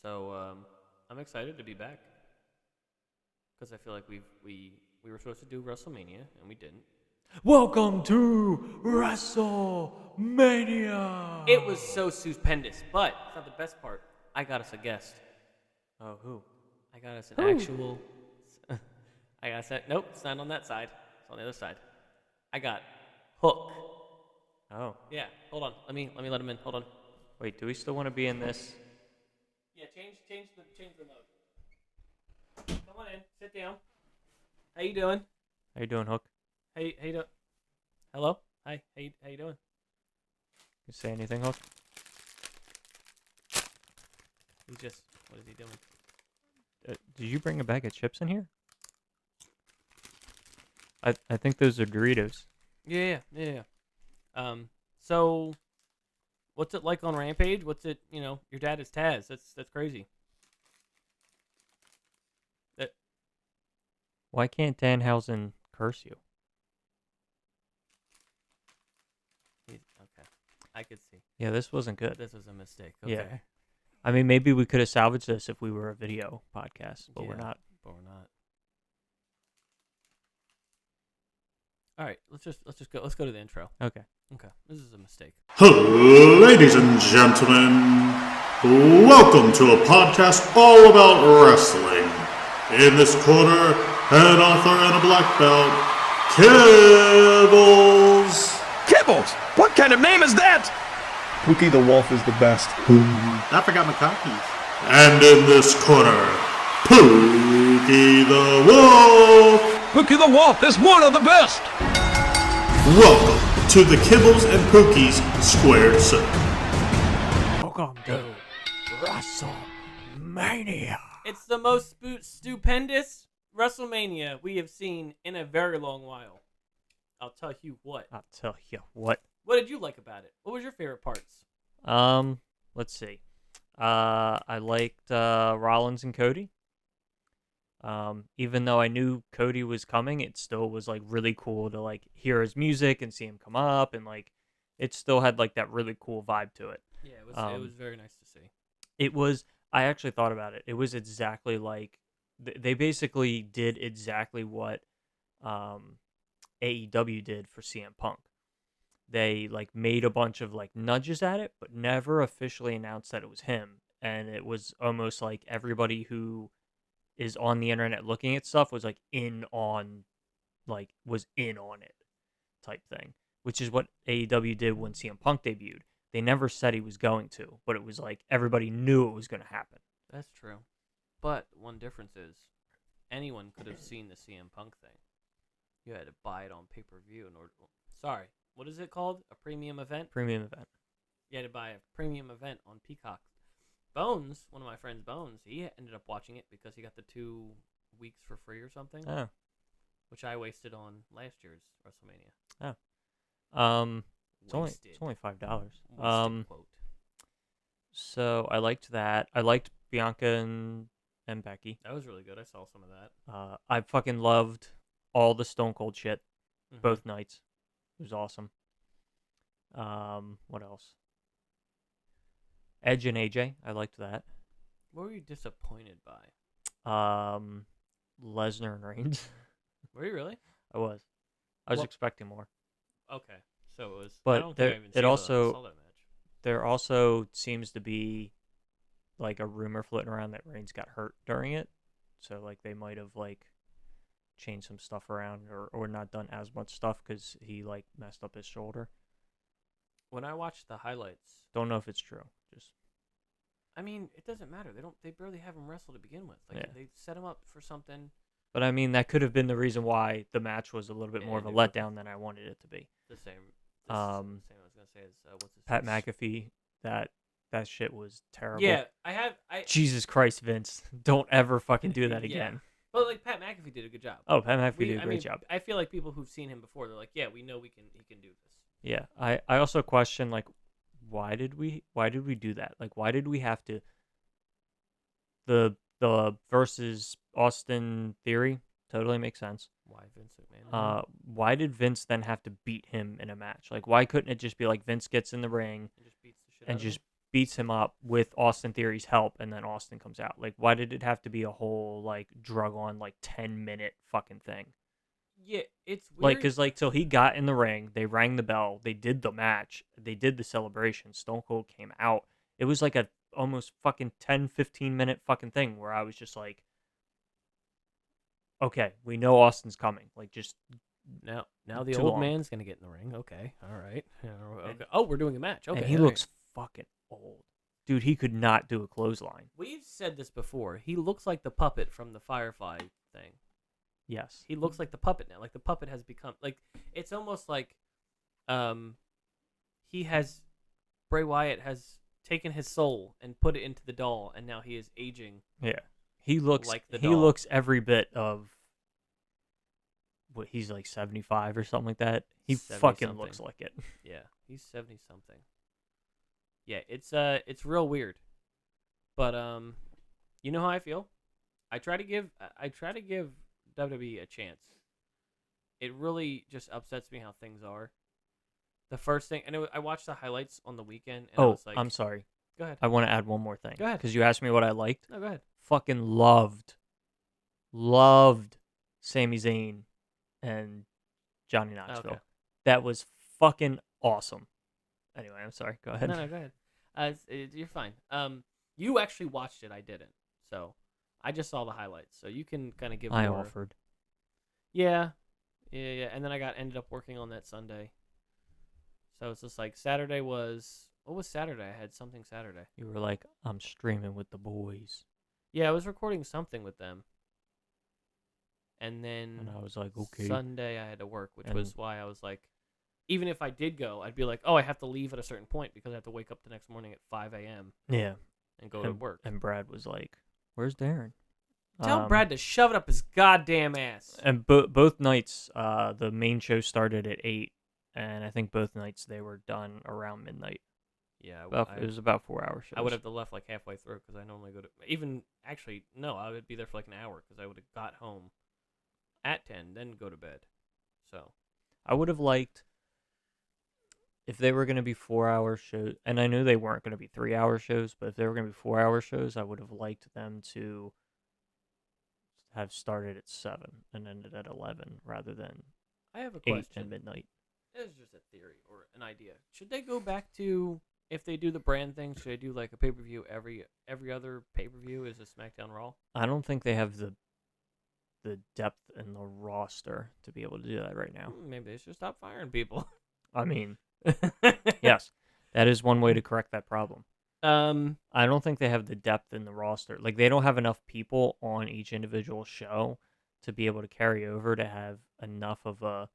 So I'm excited to be back because I feel like we were supposed to do WrestleMania and we didn't. Welcome to WrestleMania. It was so stupendous, but it's not the best part. I got us a guest. Oh, who? I got us an Who? actual. I got said nope. It's not on that side. It's on the other side. I got Hook. Oh, Yeah. Hold on. Let me let him in. Hold on. wait. Do we still want to be in this? Yeah. Change the mode. Come on in. Sit down. How you doing? How you doing, Hook? How you doing? Hello. Hi. How you doing? You say anything, Hook? He's just. What is he doing? Did you bring a bag of chips in here? I think those are Doritos. Yeah. So, what's it like on Rampage? What's it? Your dad is Taz. That's crazy. Why can't Danhausen curse you? Okay. I could see. Yeah, this wasn't good. This was a mistake. Okay. Yeah. I mean, maybe we could have salvaged this if we were a video podcast, but we're Yeah. not. But we're not. All right. Let's go. Let's go to the intro. Okay. Okay. This is a mistake. Ladies and gentlemen, welcome to a podcast all about wrestling. In this corner, an author and a black belt, Kibbles. Kibbles? What kind of name is that? Pookie the Wolf is the best. I forgot my copies. And in this corner, Pookie the Wolf. Pookie the Wolf is one of the best. Welcome to the Kibbles and Pookies Squared Circle. Welcome to WrestleMania. It's the most stupendous WrestleMania we have seen in a very long while. I'll tell you what. I'll tell you what. What did you like about it? What was your favorite parts? Let's see. I liked Rollins and Cody. Even though I knew Cody was coming, it still was like really cool to like hear his music and see him come up, and like it still had like that really cool vibe to it. Yeah, it was very nice to see. It was. I actually thought about it. It was exactly like they basically did exactly what AEW did for CM Punk. They like made a bunch of like nudges at it, but never officially announced that it was him. And it was almost like everybody who is on the internet looking at stuff was in on it type thing, which is what AEW did when CM Punk debuted. They never said he was going to, but it was like everybody knew it was going to happen. That's true. But one difference is anyone could have seen the CM Punk thing. You had to buy it on pay-per-view in order. Sorry, what is it called? A premium event? Premium event. You had to buy a premium event on Peacock. Bones, one of my friends, Bones, he ended up watching it because he got the 2 weeks for free or something. Oh. Which I wasted on last year's WrestleMania. It's only $5. Wasted quote. So I liked that. I liked Bianca and Becky. That was really good. I saw some of that. I fucking loved all the Stone Cold shit, Mhm. both nights. It was awesome. What else? Edge and AJ. I liked that. What were you disappointed by? Lesnar and Reigns. Were you really? I was Well- expecting more. Okay, so it was. But I don't think I even saw that match. There also seems to be like a rumor floating around that Reigns got hurt during it. So like they might have like changed some stuff around or not done as much stuff because he like messed up his shoulder. When I watched the highlights, Don't know if it's true. Just I mean, it doesn't matter. They barely have him wrestle to begin with. Like Yeah. they set him up for something. But I mean, that could have been the reason why the match was a little bit Yeah, more of a they were- letdown than I wanted it to be. The same. Same I was gonna say is what's his Pat face? McAfee, that shit was terrible. Yeah, Jesus Christ, Vince. Don't ever fucking do that Yeah. again. But like Pat McAfee did a good job. Oh, Pat McAfee We- did a I great mean, job. I feel like people who've seen him before, they're like, yeah, we know he can do this. Yeah. I also question, like, why did we do that? Like, why did we have to the versus Austin Theory totally makes sense. Why Vince McMahon? Why did Vince then have to beat him in a match? Like, why couldn't it just be like Vince gets in the ring And just beats the shit and out of just him? beats him up with Austin Theory's help, and then Austin comes out. Like, why did it have to be a whole like drug on like 10-minute fucking thing? Yeah, it's Like, weird. cause like till he got in the ring, they rang the bell, they did the match, they did the celebration. Stone Cold came out. It was like a almost fucking 10-15 minute fucking thing where I was just like, okay, we know Austin's coming. Like, just Now the too old long. man's gonna get in the ring. Okay, all right. Okay. And- Oh, we're doing a match. Okay, and he all right. looks fucking old, dude. He could not do a clothesline. We've said this before. He looks like the puppet from the Firefly thing. Yes, He looks like the puppet now. Like the puppet has become like it's almost like he has Bray Wyatt has taken his soul and put it into the doll, and now he is aging. yeah. He looks Like the he doll. looks every bit of what he's like 75 or something like that. He 70 fucking something. looks like it. Yeah, he's 70 something. Yeah, it's real weird. But you know how I feel? I try to give WWE a chance. It really just upsets me how things are. The first thing, and I watched the highlights on the weekend, and I Oh, was like, I'm sorry. go ahead. I want to add one more thing. Go ahead. Because you asked me what I liked. No, go ahead. Fucking loved Sami Zayn and Johnny Knoxville. Okay. That was fucking awesome. Anyway, I'm sorry. Go ahead. No, go ahead. You're fine. You actually watched it. I didn't. So I just saw the highlights. So you can kind of give I more. offered. Yeah. And then I ended up working on that Sunday. So it's just like Saturday was. What was Saturday? I had something Saturday. You were like, I'm streaming with the boys. Yeah, I was recording something with them. And then And I was like, okay. Sunday I had to work, which And- was why I was like, even if I did go, I'd be like, oh, I have to leave at a certain point because I have to wake up the next morning at 5 a.m. Yeah. and go to work. And Brad was like, where's Darren? Tell Brad to shove it up his goddamn ass. And both nights, the main show started at 8. And I think both nights they were done around midnight. Yeah, It was about 4 hours. I would have left like halfway through because I normally go to no, I would be there for like an hour because I would have got home at 10, then go to bed. So I would have liked if they were going to be 4-hour shows, and I knew they weren't going to be 3-hour shows, but if they were going to be 4-hour shows, I would have liked them to have started at 7 and ended at 11 rather than I have a 8 question. and midnight. It's just a theory or an idea. Should they go back to if they do the brand thing? Should they do like a pay per view every other pay per view is a SmackDown Raw? I don't think they have the depth in the roster to be able to do that right now. Maybe they should stop firing people. I mean, yes, that is one way to correct that problem. I don't think they have the depth in the roster. Like, they don't have enough people on each individual show to be able to carry over to have enough of a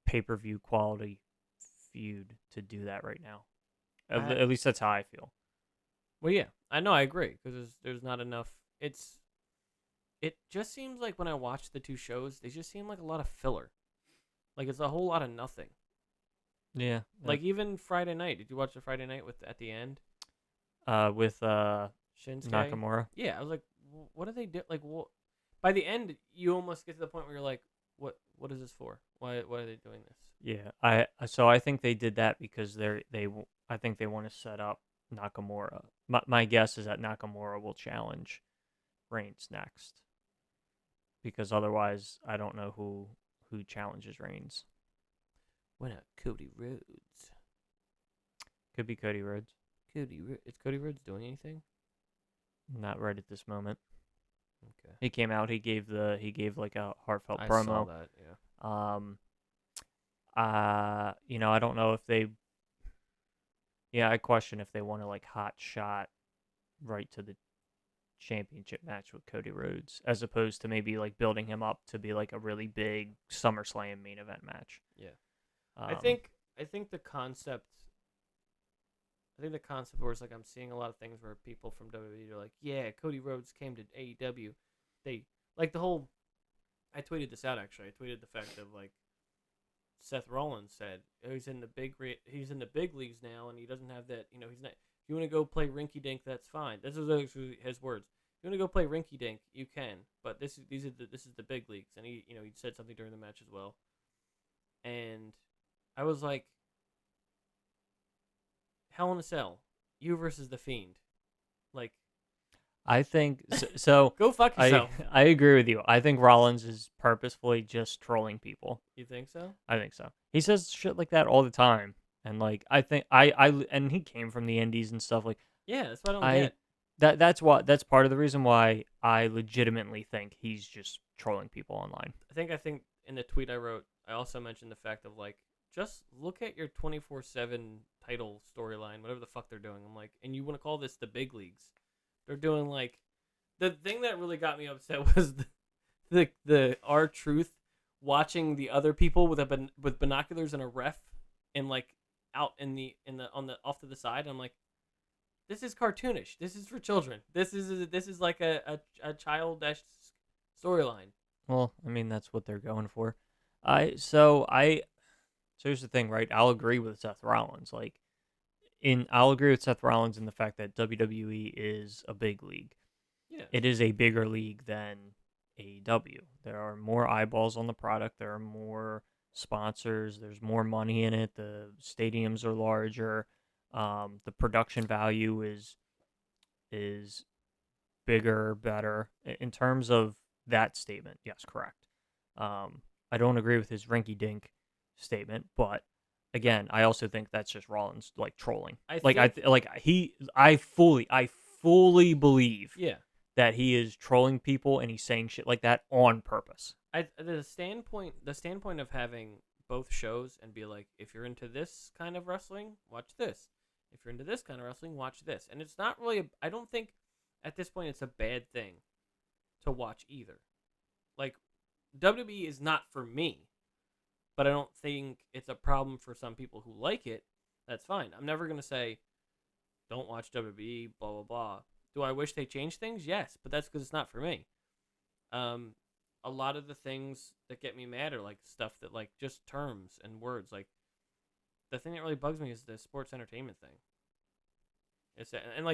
pay-per-view quality feud to do that right now. At least that's how I feel. Well, yeah, I know, I agree because there's not enough. It just seems like when I watch the two shows, they just seem like a lot of filler. Like it's a whole lot of nothing. Yeah. Like even Friday night. Did you watch the Friday night with at the end? With Shinsuke Nakamura. Yeah, I was like, what do they do? Like, by the end, you almost get to the point where you're like, what is this for? Why are they doing this? Yeah, I think they did that because I think they want to set up Nakamura. My guess is that Nakamura will challenge Reigns next, because otherwise I don't know who challenges Reigns. Why not Cody Rhodes? Could be Cody Rhodes. Is Cody Rhodes doing anything? Not right at this moment. Okay. He came out. He gave like a heartfelt I promo. saw that. Yeah. I don't know if they. Yeah, I question if they want to like hot shot right to the championship match with Cody Rhodes, as opposed to maybe like building him up to be like a really big SummerSlam main event match. Yeah. I think the concept. I think the concept where it's like I'm seeing a lot of things where people from WWE are like, yeah, Cody Rhodes came to AEW. They like the whole. I tweeted this out actually. I tweeted the fact of like Seth Rollins said he's in the big leagues now, and he doesn't have that. He's not. If you want to go play rinky dink, that's fine. This is actually his words. If you want to go play rinky dink, you can, but this is the big leagues, and he said something during the match as well, and I was like, Hell in a Cell. you versus the Fiend. Like, I think so. go fuck yourself. I agree with you. I think Rollins is purposefully just trolling people. You think so? I think so. He says shit like that all the time, and like I think and he came from the Indies and stuff. Like Yeah, that's what I don't I get. that's part of the reason why I legitimately think he's just trolling people online. I think in the tweet I wrote, I also mentioned the fact of like, just look at your 24/7 title storyline, whatever the fuck they're doing. I'm like, and you want to call this the big leagues? They're doing like, the thing that really got me upset was the R-Truth watching the other people with with binoculars and a ref and like out in the on the off to the side. I'm like, this is cartoonish. This is for children. This is like a childish storyline. Well, I mean that's what they're going for. So here's the thing, right? I'll agree with Seth Rollins. I'll agree with Seth Rollins in the fact that WWE is a big league. Yeah. It is a bigger league than AEW. There are more eyeballs on the product. There are more sponsors. There's more money in it. The stadiums are larger. The production value is bigger, better in terms of that statement. Yes, correct. I don't agree with his rinky-dink statement, but again, I also think that's just Rollins like trolling. I fully believe Yeah. that he is trolling people and he's saying shit like that on purpose. The standpoint of having both shows and be like, if you're into this kind of wrestling, watch this. If you're into this kind of wrestling, watch this. And it's not really I don't think at this point it's a bad thing to watch either. Like, WWE is not for me, but I don't think it's a problem for some people who like it. That's fine. I'm never going to say, don't watch WWE, blah, blah, blah. Do I wish they changed things? Yes, but that's because it's not for me. A lot of the things that get me mad are like stuff that like just terms and words. Like, the thing that really bugs me is the sports entertainment thing.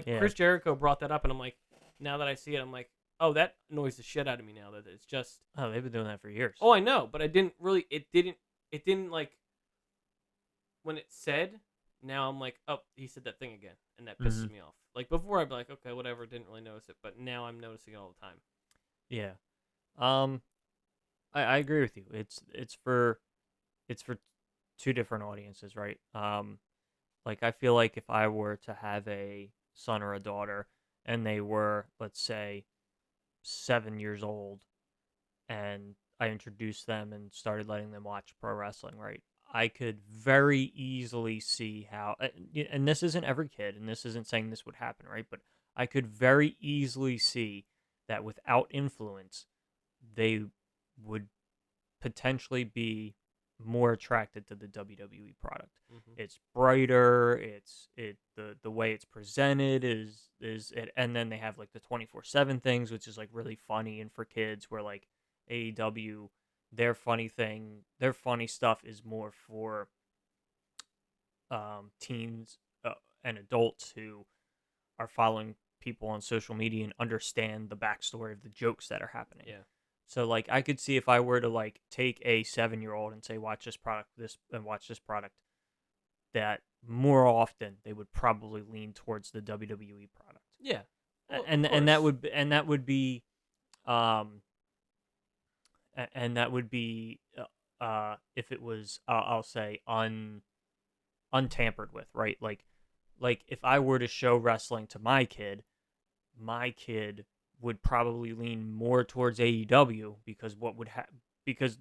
Yeah. Chris Jericho brought that up, and I'm like, now that I see it, I'm like, oh, that annoys the shit out of me now. That it's just, Oh, they've been doing that for years. oh, I know, but it didn't like when it said. Now I'm like, oh, he said that thing again, and that pisses me off. Like before, I'd be like, okay, whatever, didn't really notice it, but now I'm noticing it all the time. Yeah. I agree with you. It's for two different audiences, right? Like I feel like if I were to have a son or a daughter and they were, let's say, 7 years old, and I introduced them and started letting them watch pro wrestling, right? I could very easily see how, and this isn't every kid, and this isn't saying this would happen, right? But I could very easily see that without influence, they would potentially be more attracted to the WWE product. Mm-hmm. It's brighter. The way it's presented is it, and then they have like the 24/7 things, which is like really funny and for kids. Where like AEW, their funny stuff is more for teens and adults who are following people on social media and understand the backstory of the jokes that are happening. Yeah. So like I could see if I were to like take a 7-year-old and say watch this product, that more often they would probably lean towards the WWE product. Yeah. Well, and that would be if it was I'll say untampered with, right? Like if I were to show wrestling to my kid would probably lean more towards AEW because because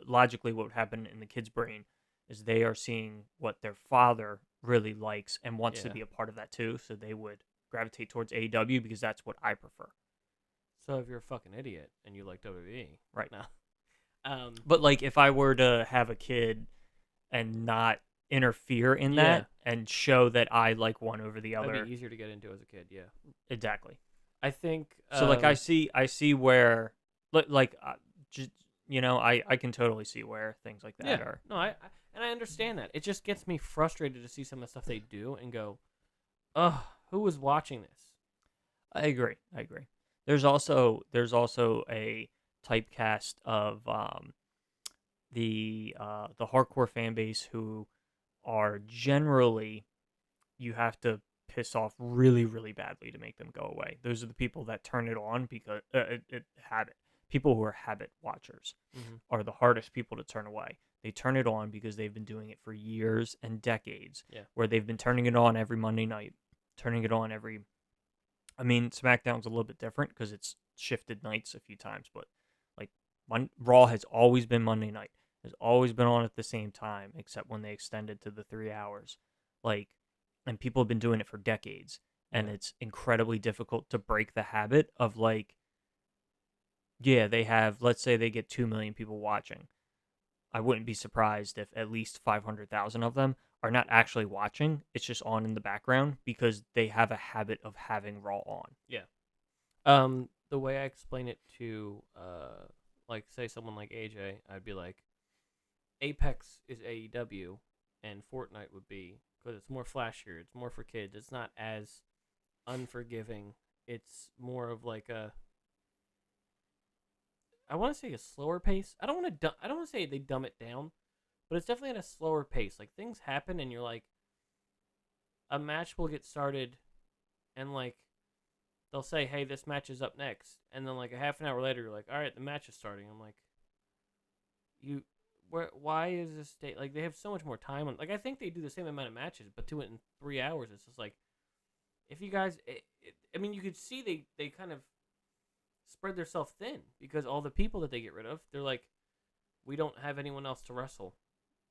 logically what would happen in the kid's brain is they are seeing what their father really likes and wants to be a part of that too, so they would gravitate towards AEW because that's what I prefer. So if you're a fucking idiot and you like WWE, right now, but like if I were to have a kid and not interfere in that and show that I like one over the other, that'd be easier to get into as a kid. Yeah, exactly. I think so. Like I see where, like, just I can totally see where things like that are. No, I understand that. It just gets me frustrated to see some of the stuff they do and go, ugh, who was watching this? I agree. There's also a typecast of the hardcore fan base who are generally, you have to piss off really, really badly to make them go away. Those are the people that turn it on because habit. People who are habit watchers are the hardest people to turn away. They turn it on because they've been doing it for years and decades. Yeah. Where they've been turning it on every Monday night, turning it on every. I mean, SmackDown's a little bit different because it's shifted nights a few times, but like Raw has always been Monday night. Has always been on at the same time, except when they extended to the 3 hours. And people have been doing it for decades, and it's incredibly difficult to break the habit of they have, let's say they get 2 million people watching. I wouldn't be surprised if at least 500,000 of them are not actually watching. It's just on in the background because they have a habit of having Raw on. Yeah. The way I explain it to, say someone like AJ, I'd be like, Apex is AEW, and Fortnite would be, because it's more flashier, it's more for kids, it's not as unforgiving, it's more of like I want to say a slower pace. I don't want to say they dumb it down, but it's definitely at a slower pace. Like, things happen, and you're like, a match will get started, and like, they'll say, hey, this match is up next, and then like a half an hour later, you're like, all right, the match is starting. I'm like, why is this date? Like, they have so much more time on. Like, I think they do the same amount of matches, but do it in 3 hours. It's just like, if you guys, I mean, you could see they kind of spread themselves thin because all the people that they get rid of, they're like, we don't have anyone else to wrestle.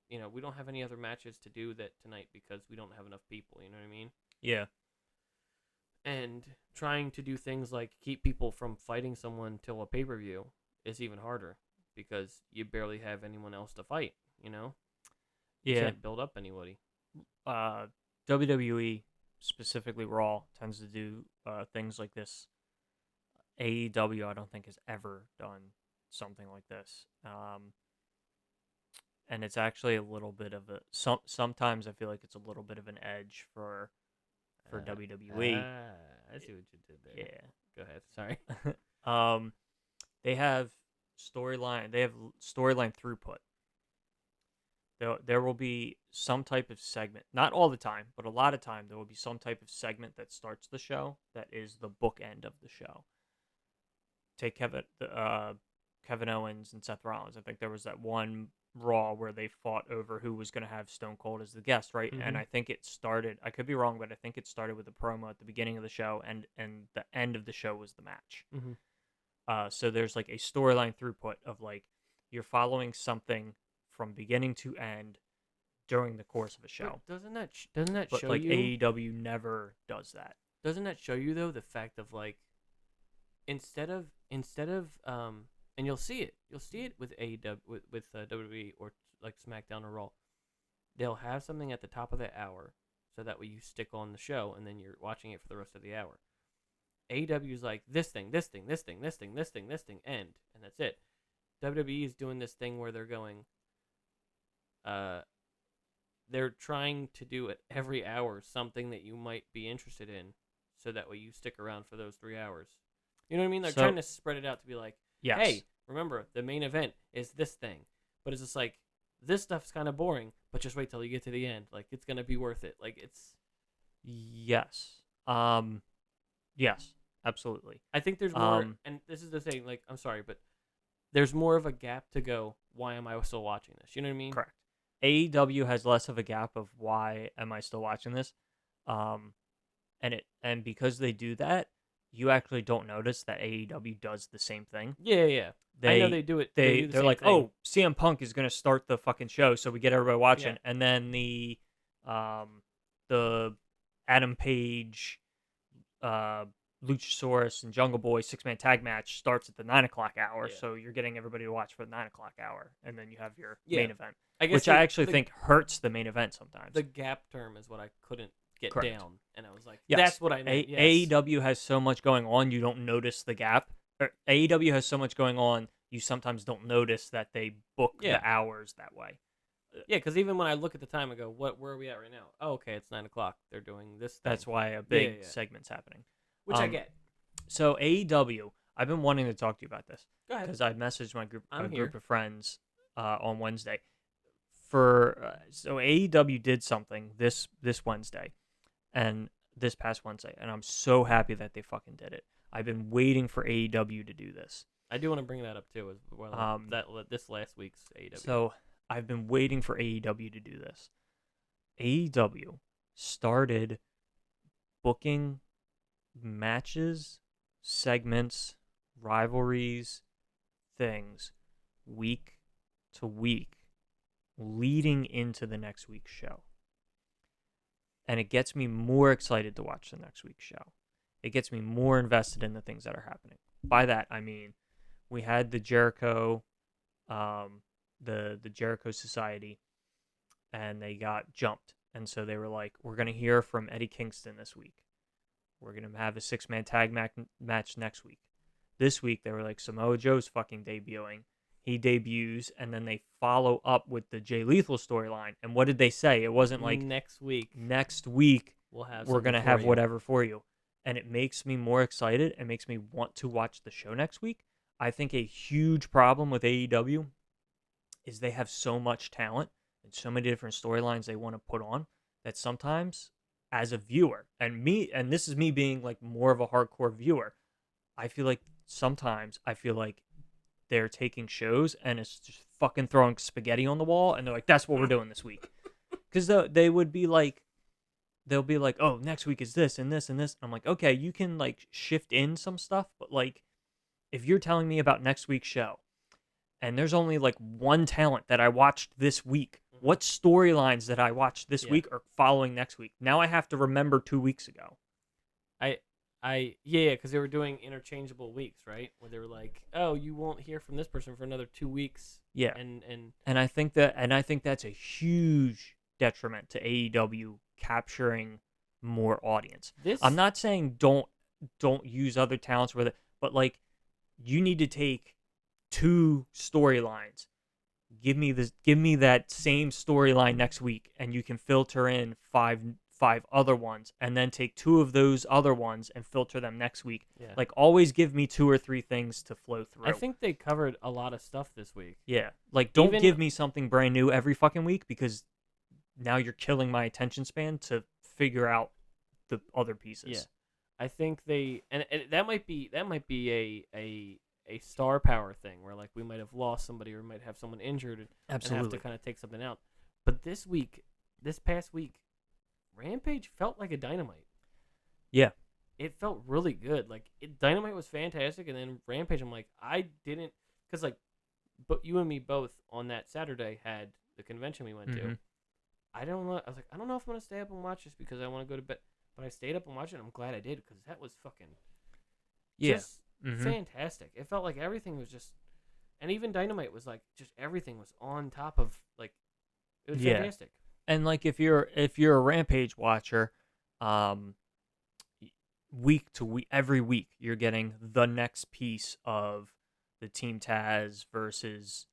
You know, we don't have any other matches to do that tonight because we don't have enough people. You know what I mean? Yeah. And trying to do things like keep people from fighting someone till a pay-per-view is even harder because you barely have anyone else to fight, you know? You can't build up anybody. WWE, specifically Raw, tends to do things like this. AEW, I don't think, has ever done something like this. And it's actually a little bit of a... Sometimes I feel like it's a little bit of an edge for WWE. I see what you did there. Yeah. Go ahead. Sorry. They have storyline throughput. There will be some type of segment, not all the time, but a lot of time there will be some type of segment that starts the show that is the bookend of the show. Take Kevin Owens and Seth Rollins. I think there was that one Raw where they fought over who was going to have Stone Cold as the guest, right? Mm-hmm. And I think it started, I could be wrong, but I think it started with a promo at the beginning of the show, and the end of the show was the match. Mm-hmm. So there's like a storyline throughput of like you're following something from beginning to end during the course of a show. But doesn't that but show like you? AEW never does that. Doesn't that show you though the fact of like instead of and you'll see it with AEW with WWE or like SmackDown or Raw. They'll have something at the top of the hour so that way you stick on the show and then you're watching it for the rest of the hour. AEW's like this thing, end, and that's it. WWE is doing this thing where they're going, they're trying to do at every hour something that you might be interested in, so that way you stick around for those 3 hours. You know what I mean? They're trying to spread it out to be like, yes. Hey, remember the main event is this thing, but it's just like this stuff's kind of boring, but just wait till you get to the end. Like it's gonna be worth it. Like it's yes, yes. Absolutely. I think there's more, and this is the thing, like, I'm sorry, but there's more of a gap to go, why am I still watching this? You know what I mean? Correct. AEW has less of a gap of why am I still watching this? And because they do that, you actually don't notice that AEW does the same thing. Yeah. I know they do it. They're like, thing. oh, CM Punk is going to start the fucking show, so we get everybody watching. Yeah. And then the Adam Page, Luchasaurus and Jungle Boy 6-man tag match starts at the 9 o'clock hour, so you're getting everybody to watch for the 9 o'clock hour, and then you have your main event, which I actually think hurts the main event sometimes. The gap term is what I couldn't get down, and I was like, yes. That's what I meant. AEW has so much going on, you don't notice the gap. AEW has so much going on, you sometimes don't notice that they book the hours that way. Yeah, because even when I look at the time, I go, where are we at right now? Oh, okay, it's 9 o'clock. They're doing this thing. That's why a big segment's happening. Which I get. So AEW, I've been wanting to talk to you about this. Go ahead. Because I messaged my group of friends on Wednesday. So AEW did something this Wednesday, and this past Wednesday, and I'm so happy that they fucking did it. I've been waiting for AEW to do this. I do want to bring that up too, as well. This last week's AEW. So I've been waiting for AEW to do this. AEW started booking matches, segments, rivalries, things week to week leading into the next week's show. And it gets me more excited to watch the next week's show. It gets me more invested in the things that are happening. By that, I mean, we had the Jericho, the Jericho Society, and they got jumped. And so they were like, we're going to hear from Eddie Kingston this week. We're going to have a 6-man tag match next week. This week, they were like, Samoa Joe's fucking debuting. He debuts, and then they follow up with the Jay Lethal storyline. And what did they say? It wasn't like, next week we're going to have whatever for you. And it makes me more excited. It makes me want to watch the show next week. I think a huge problem with AEW is they have so much talent and so many different storylines they want to put on that sometimes, as a viewer, and this is me being like more of a hardcore viewer, I feel like they're taking shows and it's just fucking throwing spaghetti on the wall, and they're like, that's what we're doing this week. Because they'll be like, oh, next week is this and this and this. I'm like, okay, you can like shift in some stuff, but like, if you're telling me about next week's show and there's only like one talent that I watched this week, what storylines that I watched this week are following next week? Now I have to remember 2 weeks ago. Because they were doing interchangeable weeks, right? Where they were like, oh, you won't hear from this person for another 2 weeks. Yeah. And I think that's a huge detriment to AEW capturing more audience. I'm not saying don't use other talents with it, but like, you need to take 2 storylines. Give me that same storyline next week, and you can filter in five other ones, and then take 2 of those other ones and filter them next week. Yeah. Like, always give me 2 or 3 things to flow through. I think they covered a lot of stuff this week. Yeah. Like, don't give me something brand new every fucking week, because now you're killing my attention span to figure out the other pieces. Yeah. I think and that might be a star power thing, where like we might have lost somebody or might have someone injured and have to kind of take something out. But this past week, Rampage felt like a Dynamite. Yeah. It felt really good. Like, Dynamite was fantastic, and then Rampage, I'm like, because like, but you and me both on that Saturday had the convention we went to. I don't know. I was like, I don't know if I'm gonna stay up and watch this because I want to go to bed. But I stayed up and watched it, and I'm glad I did, because that was fucking just fantastic. It felt like everything was just, and even Dynamite was like, just everything was on top of, like, it was fantastic. And like, if you're a Rampage watcher, week to week, every week you're getting the next piece of the Team Taz versus,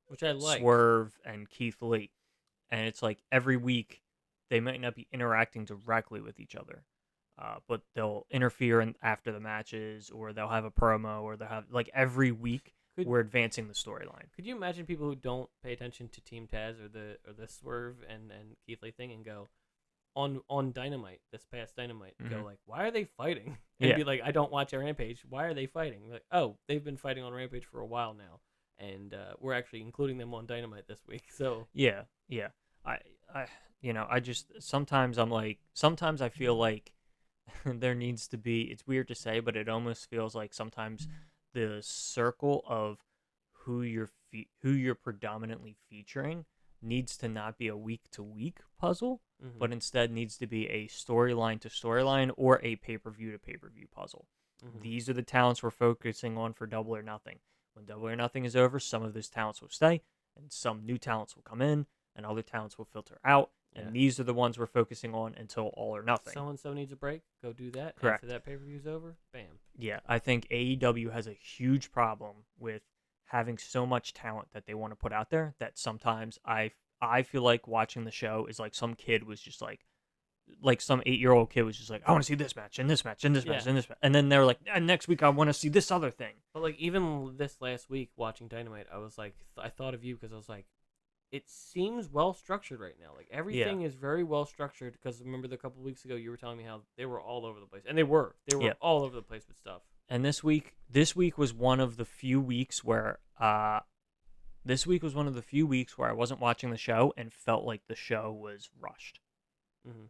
which I like, Swerve and Keith Lee, and it's like every week they might not be interacting directly with each other, but they'll interfere after the matches, or they'll have a promo, or they'll have, like, every week we're advancing the storyline. Could you imagine people who don't pay attention to Team Taz or the Swerve and Keith Lee thing and go on Dynamite, this past Dynamite, go like, why are they fighting? And be like, I don't watch a Rampage. Why are they fighting? Like, oh, they've been fighting on Rampage for a while now, and we're actually including them on Dynamite this week. So yeah. I just sometimes I feel like there needs to be, it's weird to say, but it almost feels like sometimes the circle of who you're predominantly featuring needs to not be a week to week puzzle, but instead needs to be a storyline to storyline or a pay-per-view to pay-per-view puzzle. These are the talents we're focusing on for Double or Nothing. When Double or Nothing is over, some of those talents will stay, and some new talents will come in, and other talents will filter out. And these are the ones we're focusing on until All or Nothing. So-and-so needs a break, go do that. Correct. After that pay-per-view's over, bam. Yeah, I think AEW has a huge problem with having so much talent that they want to put out there that sometimes I feel like watching the show is like some kid was just like some 8-year-old kid was just like, I want to see this match and this match and this match and this match. And then they're like, and next week I want to see this other thing. But like, even this last week watching Dynamite, I was like, I thought of you because I was like, it seems well structured right now. Like everything is very well structured. Because remember, the couple weeks ago, you were telling me how they were all over the place, and they were all over the place with stuff. And this week was one of the few weeks where I wasn't watching the show and felt like the show was rushed. Mm-hmm.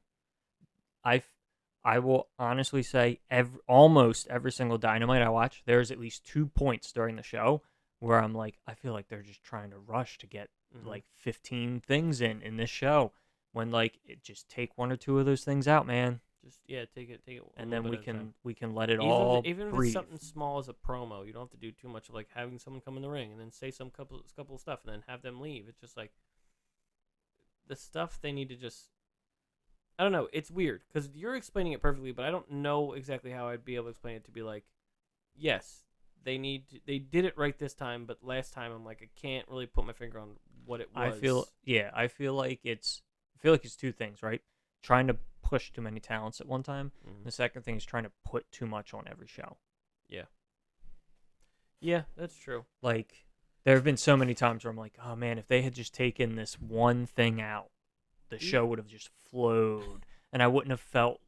I will honestly say almost every single Dynamite I watch, there's at least 2 points during the show where I'm like, I feel like they're just trying to rush to get like 15 things in this show, when like it just take one or two of those things out, man. Just take it, and then we can let it even all even if breathe. it's something small as a promo, you don't have to do too much of like having someone come in the ring and then say some couple of stuff and then have them leave. It's just like the stuff they need to just. I don't know. It's weird because you're explaining it perfectly, but I don't know exactly how I'd be able to explain it to be like, yes, they did it right this time, but last time I'm like, I can't really put my finger on what it was. I feel like it's two things, right? Trying to push too many talents at one time. Mm-hmm. The second thing is trying to put too much on every show. Yeah, that's true. Like, there have been so many times where I'm like, oh man, if they had just taken this one thing out, the show would have just flowed, and I wouldn't have felt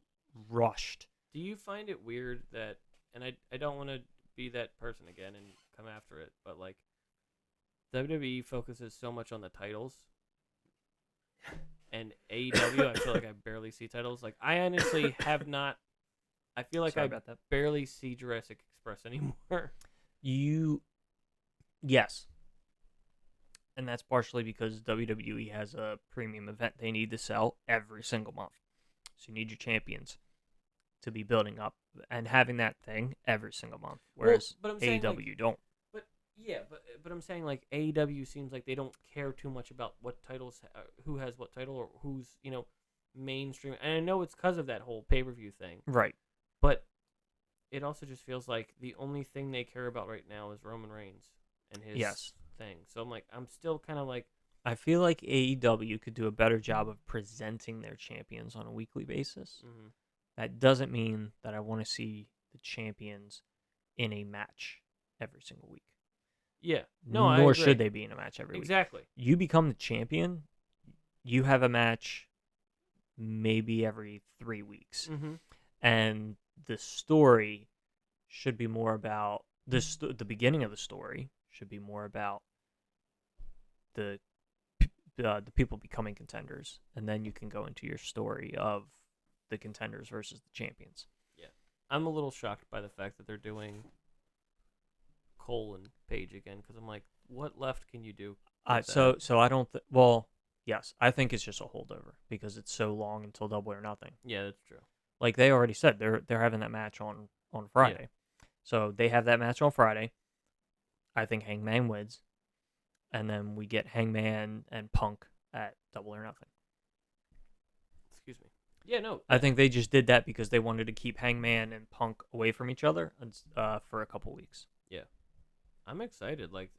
rushed. Do you find it weird that, and I don't want to be that person again and come after it, but like WWE focuses so much on the titles, and AEW, I feel like I barely see titles. Like I honestly have not. I feel like I barely see Jurassic Express anymore. Yes. And that's partially because WWE has a premium event they need to sell every single month. So you need your champions to be building up and having that thing every single month, whereas AEW don't. But I'm saying like AEW seems like they don't care too much about what titles, who has what title, or who's mainstream. And I know it's because of that whole pay-per-view thing, right? But it also just feels like the only thing they care about right now is Roman Reigns and his thing. So I'm like, I'm still kind of like, I feel like AEW could do a better job of presenting their champions on a weekly basis. Mm-hmm. That doesn't mean that I want to see the champions in a match every single week. Yeah. No, Nor should they be in a match every week. Exactly. You become the champion, you have a match maybe every 3 weeks. Mm-hmm. And the story should be more about the beginning of the story should be more about the people becoming contenders, and then you can go into your story of the contenders versus the champions. Yeah, I'm a little shocked by the fact that they're doing Cole and Paige again, because I'm like, what left can you do? So I don't. Well, yes, I think it's just a holdover because it's so long until Double or Nothing. Yeah, that's true. Like they already said, they're having that match on Friday, so they have that match on Friday. I think Hangman wins, and then we get Hangman and Punk at Double or Nothing. Excuse me. Yeah, no. I think they just did that because they wanted to keep Hangman and Punk away from each other for a couple weeks. Yeah, I'm excited. Like,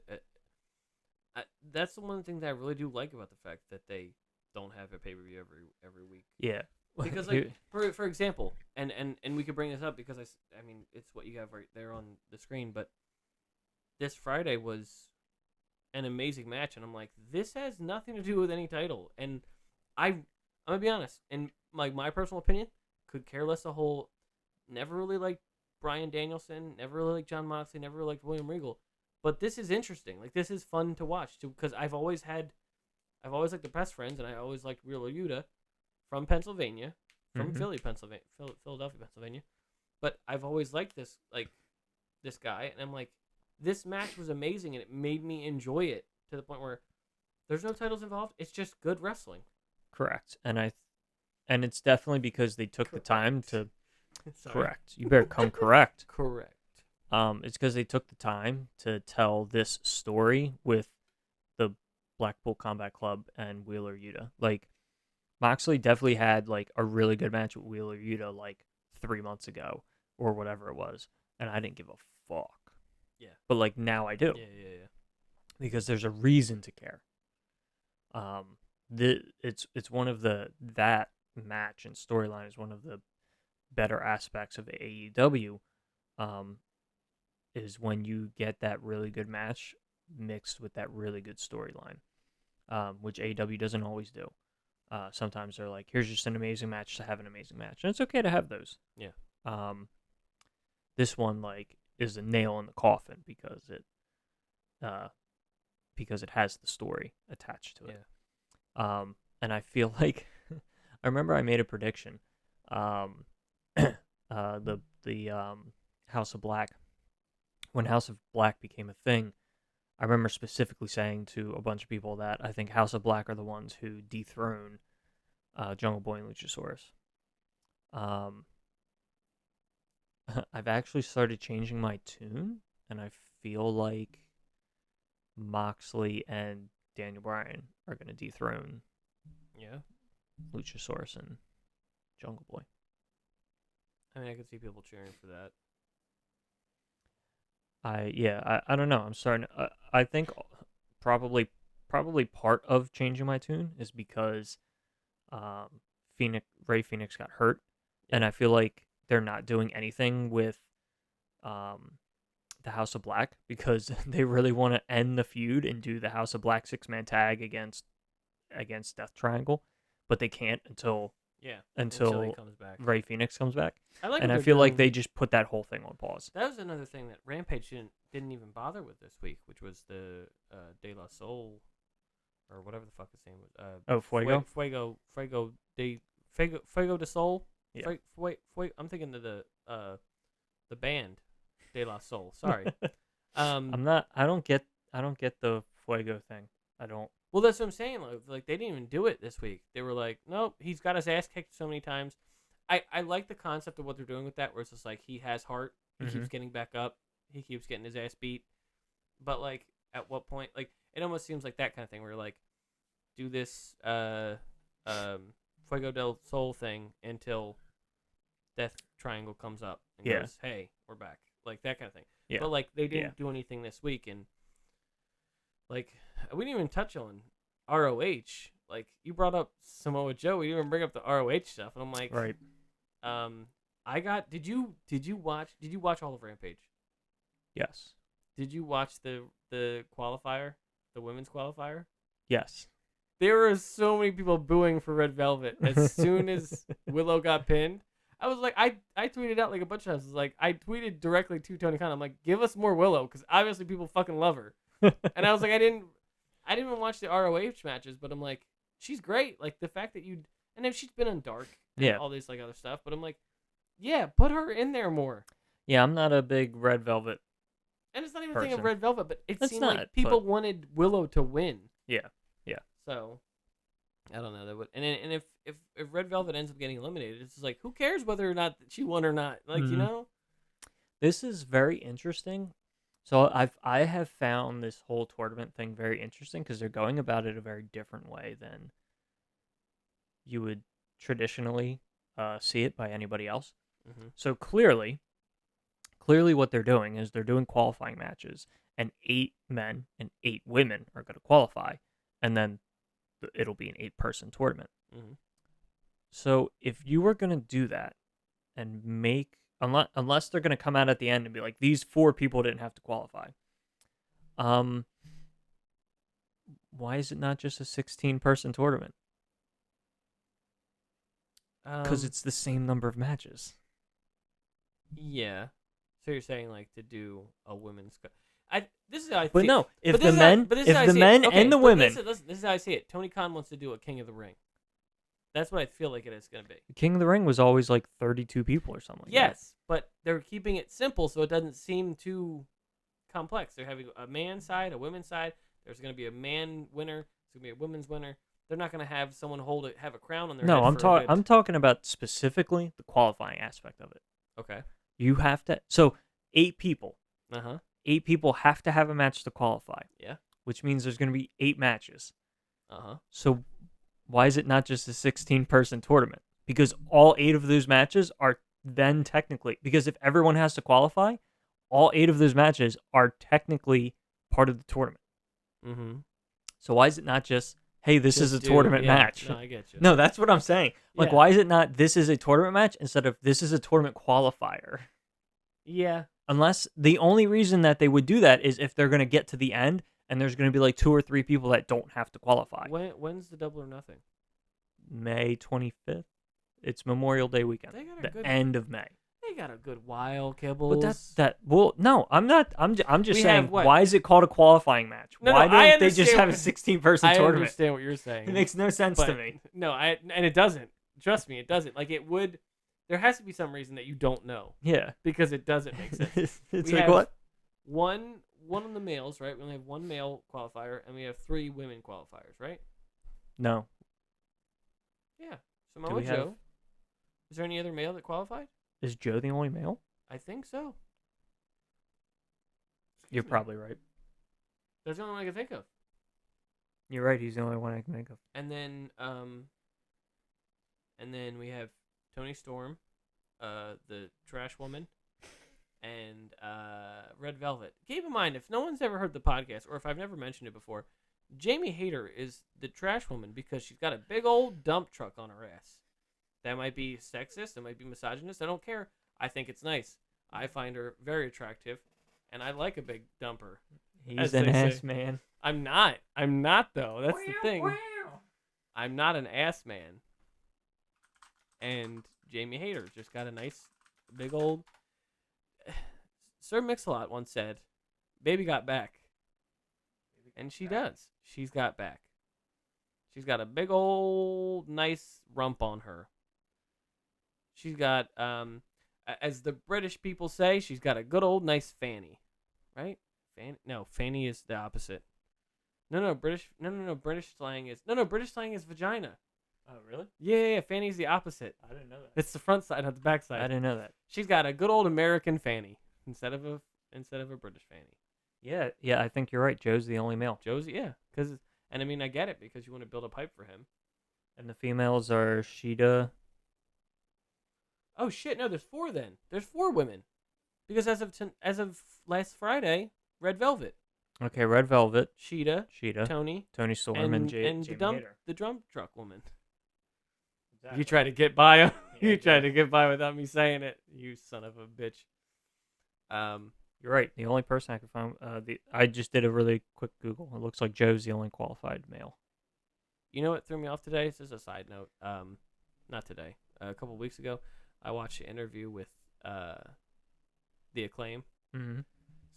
that's the one thing that I really do like about the fact that they don't have a pay-per-view every week. Yeah. Because like for example, and we could bring this up because I mean it's what you have right there on the screen, but this Friday was an amazing match, and I'm like, this has nothing to do with any title, and I'm gonna be honest, in like my personal opinion, could care less a whole. Never really liked Bryan Danielson, never really liked Jon Moxley, never really liked William Regal, but this is interesting. Like this is fun to watch too, because I've always liked the best friends, and I always liked Wheeler Yuta from Pennsylvania, from Philadelphia, Pennsylvania. But I've always liked this guy, and I'm like, this match was amazing, and it made me enjoy it to the point where there's no titles involved. It's just good wrestling. Correct, and it's definitely because they took the time to. Sorry. Correct. You better come correct. Correct. It's because they took the time to tell this story with the Blackpool Combat Club and Wheeler Yuta. Like, Moxley definitely had like a really good match with Wheeler Yuta like 3 months ago or whatever it was, and I didn't give a fuck. Yeah. But like now I do. Yeah. Because there's a reason to care. It's one of that match and storyline is one of the better aspects of AEW. Is when you get that really good match mixed with that really good storyline. which AEW doesn't always do. Sometimes they're like, here's just an amazing match to have an amazing match. And it's okay to have those. Yeah. This one, like, is a nail in the coffin because it has the story attached to it. Yeah. And I feel like I remember I made a prediction. The House of Black, when House of Black became a thing, I remember specifically saying to a bunch of people that I think House of Black are the ones who dethrone Jungle Boy and Luchasaurus. I've actually started changing my tune, and I feel like Moxley and Daniel Bryan are going to dethrone Luchasaurus and Jungle Boy. I mean, I could see people cheering for that. I don't know. I'm starting. I think probably part of changing my tune is because Ray Phoenix got hurt, and I feel like they're not doing anything with the House of Black because they really want to end the feud and do the House of Black 6-man tag against Death Triangle, but they can't until he comes back. Ray Phoenix comes back. I feel like they just put that whole thing on pause. That was another thing that Rampage didn't even bother with this week, which was the De La Soul, or whatever the fuck his name was. Fuego? Fuego de Soul? Yeah. I'm thinking of the band, De La Soul. Sorry. I don't get the Fuego thing. I don't. Well, that's what I'm saying. Like they didn't even do it this week. They were like, nope, he's got his ass kicked so many times. I like the concept of what they're doing with that, where it's just like he has heart. He keeps getting back up. He keeps getting his ass beat. But like, at what point? Like, it almost seems like that kind of thing where like, do this Fuego del Sol thing until Death Triangle comes up and goes, hey, we're back. Like that kind of thing. Yeah. But like they didn't do anything this week, and like we didn't even touch on ROH. Like you brought up Samoa Joe, we didn't even bring up the ROH stuff, and I'm like, right. Did you watch all of Rampage? Yes. Did you watch the qualifier, the women's qualifier? Yes. There were so many people booing for Red Velvet as soon as Willow got pinned. I was like, I tweeted out like a bunch of times. Like I tweeted directly to Tony Khan. I'm like, give us more Willow, because obviously people fucking love her. And I was like, I didn't even watch the ROH matches, but I'm like, she's great. Like the fact that and then she's been on Dark and all this like other stuff. But I'm like, yeah, put her in there more. Yeah, I'm not a big Red Velvet. And it's not even a thing of Red Velvet, but it seemed like people wanted Willow to win. Yeah. So I don't know. That would, and if Red Velvet ends up getting eliminated, it's just like, who cares whether or not she won or not? Like you know. This is very interesting. So I have found this whole tournament thing very interesting because they're going about it a very different way than you would traditionally see it by anybody else. Mm-hmm. So clearly what they're doing is they're doing qualifying matches, and 8 men and 8 women are going to qualify, and then it'll be an 8-person tournament. Mm-hmm. So if you were going to do that and make, unless they're going to come out at the end and be like, these 4 people didn't have to qualify, why is it not just a 16-person tournament? Because it's the same number of matches. Yeah. So you're saying like to do a women's... This is how I but see no, it. if the men and the women... Listen, this is how I see it. Tony Khan wants to do a King of the Ring. That's what I feel like it is going to be. King of the Ring was always like 32 people or something like that. Yes, but they're keeping it simple so it doesn't seem too complex. They're having a man's side, a women's side. There's going to be a man winner. There's going to be a women's winner. They're not going to have someone have a crown on their head. No, I'm talking about specifically the qualifying aspect of it. Okay. You have to... So, 8 people. Uh-huh. 8 people have to have a match to qualify. Yeah. Which means there's going to be 8 matches. Uh-huh. So why is it not just a 16-person tournament? Because all 8 of those matches are then technically... Because if everyone has to qualify, all 8 of those matches are technically part of the tournament. Mm-hmm. So why is it not just, hey, this is a tournament match? No, I get you. No, that's what I'm saying. Like, why is it not this is a tournament match instead of this is a tournament qualifier? Yeah. Unless the only reason that they would do that is if they're going to get to the end and there's going to be like 2 or 3 people that don't have to qualify. When's the Double or Nothing? May 25th. It's Memorial Day weekend. They got a The good- end of May. They got a good while, Kibbles. But well, no, I'm not. I'm just We saying. have what? Why is it called a qualifying match? No, Why I don't they just understand have a what- 16-person I tournament? understand what you're saying. It makes no sense to but- me. No, and it doesn't. Trust me, it doesn't. Like it would. There has to be some reason that you don't know Yeah. because it doesn't make sense. It's We like have what? One of the males, right? We only have one male qualifier, and we have 3 women qualifiers, right? No. Yeah. Do Samoa we have- Joe. Is there any other male that qualified? Is Joe the only male? I think so. You're me. probably right. That's the only one I can think of. You're right. He's the only one I can think of. And then we have Tony Storm, the trash woman, and Red Velvet. Keep in mind, if no one's ever heard the podcast, or if I've never mentioned it before, Jamie Hayter is the trash woman because she's got a big old dump truck on her ass. That might be sexist. That might be misogynist. I don't care. I think it's nice. I find her very attractive, and I like a big dumper. He's As an they say. ass man. I'm not, though. That's the thing. I'm not an ass man. And Jamie Hayter just got a nice, big old... Sir Mix-a-Lot once said, baby got back. And she does. She's got back. She's got a big old, nice rump on her. She's got, as the British people say, she's got a good old nice fanny. Right? Fanny is the opposite. British slang is... British slang is vagina. Oh, really? Yeah, fanny's the opposite. I didn't know that. It's the front side, not the back side. I didn't know that. She's got a good old American fanny instead of a British fanny. Yeah, I think you're right. Joe's the only male. Josie, yeah, and I mean I get it because you want to build a pipe for him. And the females are Sheeta. Oh shit! No, there's 4 then. There's 4 women, because as of last Friday, Red Velvet, Okay, Red Velvet, Sheeta, Sheeta, Tony, Tony Storm, and the Jamie dump Hayter. the drum truck woman. Exactly. You try to get by. Yeah, You tried to get by without me saying it. You son of a bitch. You're right. The only person I could find, I just did a really quick Google. It looks like Joe's the only qualified male. You know what threw me off today? This is a side note. Not today. A couple weeks ago, I watched an interview with the Acclaim. Mm-hmm.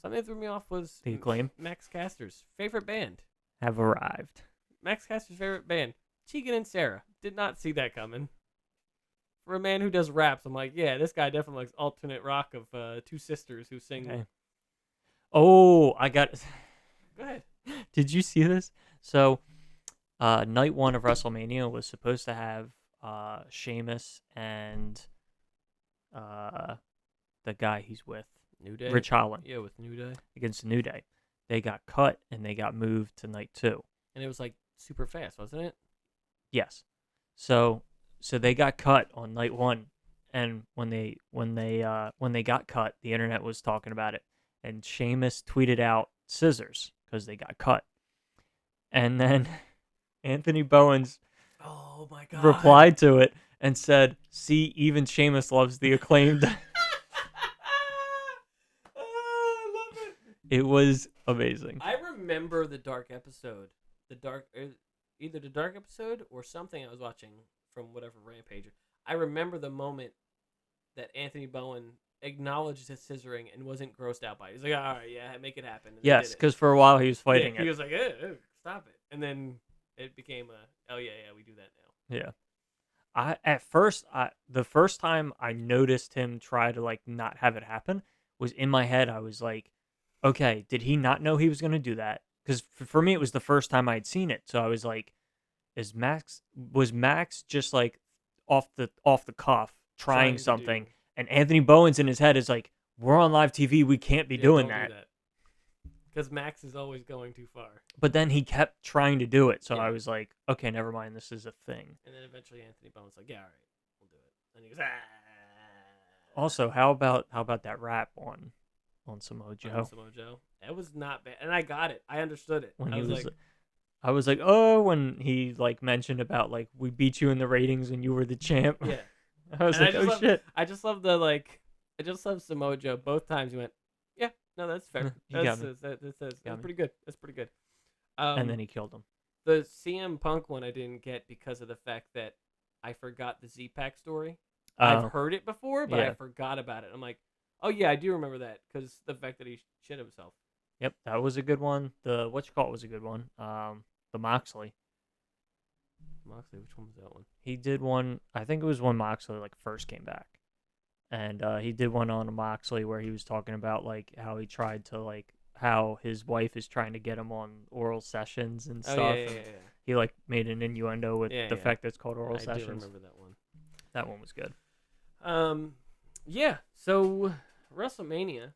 Something that threw me off was The Acclaim Max Caster's favorite band. have arrived. Max Caster's favorite band, Tegan and Sarah. Did not see that coming. For a man who does raps, I'm like, yeah, this guy definitely likes alternate rock of 2 sisters who sing. Okay. Oh, I got. Go ahead. Did you see this? So, night 1 of WrestleMania was supposed to have Sheamus and the guy he's with, New Day. Rich Holland, Yeah, with New Day. against the New Day. They got cut and they got moved to night 2. And it was like super fast, wasn't it? Yes. So they got cut on night 1, and when they got cut, the internet was talking about it, and Sheamus tweeted out scissors because they got cut, and then Anthony Bowens Oh my god. replied to it and said, "See, even Sheamus loves the Acclaimed." Oh, I love it. It was amazing. I remember the dark episode. Either the dark episode or something I was watching from whatever Rampage. I remember the moment that Anthony Bowen acknowledged his scissoring and wasn't grossed out by it. He's like, all right, yeah, make it happen. And they Yes, did it. because for a while he was fighting He it. was like, stop it. And then it became oh, yeah, we do that now. Yeah. The first time I noticed him try to like not have it happen was in my head. I was like, okay, did he not know he was going to do that? Because for me, it was the first time I'd seen it. So I was like, was Max just like off the cuff trying something? And Anthony Bowen's in his head is like, we're on live TV. We can't be doing that. Because Max is always going too far. But then he kept trying to do it. So Yeah. I was like, okay, never mind. This is a thing. And then eventually Anthony Bowen's like, yeah, all right, we'll do it. And he goes, Also, how about that rap on Samoa Joe? Samoa Joe. It was not bad. And I got it. I understood it. When I he was like, I was like, oh, when he like mentioned about like we beat you in the ratings and you were the champ. yeah. I was And like, I oh just shit. I just love the like. I just love Samoa Joe. Both times he went, yeah, no, that's fair. You got That's me. that's Got me. pretty good. That's pretty good. and then he killed him. The CM Punk one I didn't get because of the fact that I forgot the Z-Pack story. I've heard it before, but I forgot about it. I'm like, oh yeah, I do remember that because the fact that he shit himself. Yep, that was a good one. The was a good one. The Moxley. Moxley, which one was that one? He did one. I think it was when Moxley like first came back, and he did one on a Moxley where he was talking about like how he tried to like how his wife is trying to get him on oral sessions and stuff. Oh, yeah. He like made an innuendo with the fact that it's called oral sessions. I do remember that one. That one was good. Yeah. So WrestleMania,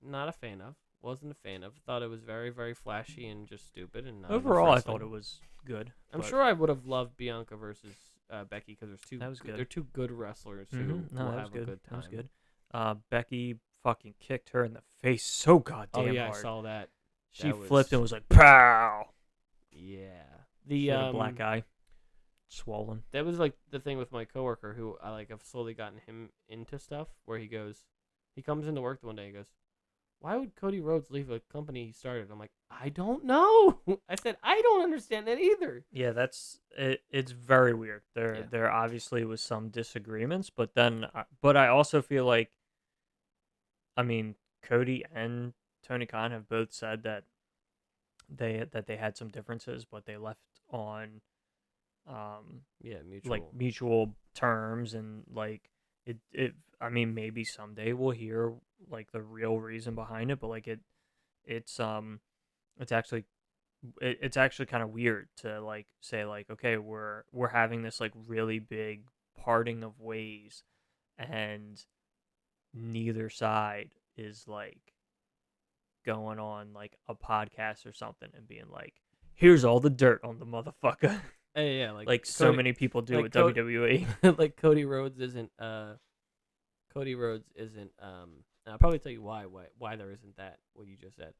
not a fan of. Wasn't a fan of. Thought it was very, very flashy and just stupid. And not overall, I thought it was good. I'm sure I would have loved Bianca versus Becky because there's two. That was good. They're two good wrestlers who will have a good time. That was good. Becky fucking kicked her in the face so goddamn hard. Oh yeah, I saw that. She flipped and was like, "Pow!" Yeah. The black eye, swollen. That was like the thing with my coworker who I've slowly gotten him into stuff where he comes into work one day and goes, why would Cody Rhodes leave a company he started? I'm like, I don't know. I said, I don't understand that either. Yeah, that's it. It's very weird. There obviously was some disagreements, but I also feel like, I mean, Cody and Tony Khan have both said that they had some differences, but they left on mutual terms, and like it I mean, maybe someday we'll hear like the real reason behind it, but like it's actually kind of weird to like say like, okay, we're having this like really big parting of ways, and neither side is like going on like a podcast or something and being like, here's all the dirt on the motherfucker. Yeah, like so many people do with WWE. Like Cody Rhodes isn't I'll probably tell you why there isn't that, what you just said.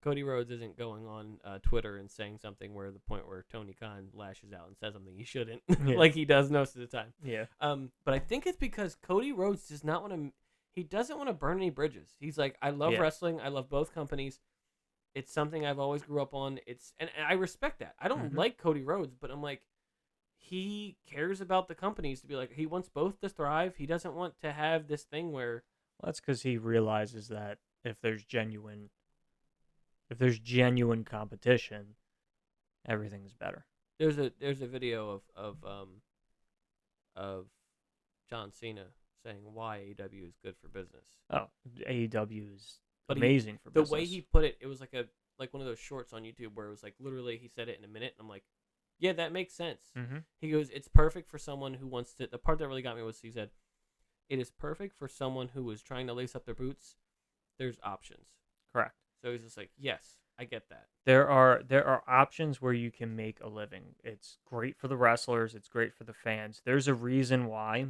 Cody Rhodes isn't going on Twitter and saying something where the point where Tony Khan lashes out and says something he shouldn't, like he does most of the time. Yeah. But I think it's because Cody Rhodes does not want to. He doesn't want to burn any bridges. He's like, I love wrestling. I love both companies. It's something I've always grew up on. And I respect that. I don't like Cody Rhodes, but I'm like, he cares about the companies to be like, he wants both to thrive. He doesn't want to have this thing where. Well, that's because he realizes that if there's genuine competition, everything's better. There's a video of John Cena saying why AEW is good for business. Oh, AEW is amazing for business. The way he put it, it was like one of those shorts on YouTube where it was like literally he said it in a minute, and I'm like, yeah, that makes sense. Mm-hmm. He goes, it's perfect for someone who wants to. The part that really got me was he said, it is perfect for someone who is trying to lace up their boots. There's options. Correct. So he's just like, yes, I get that. There are options where you can make a living. It's great for the wrestlers. It's great for the fans. There's a reason why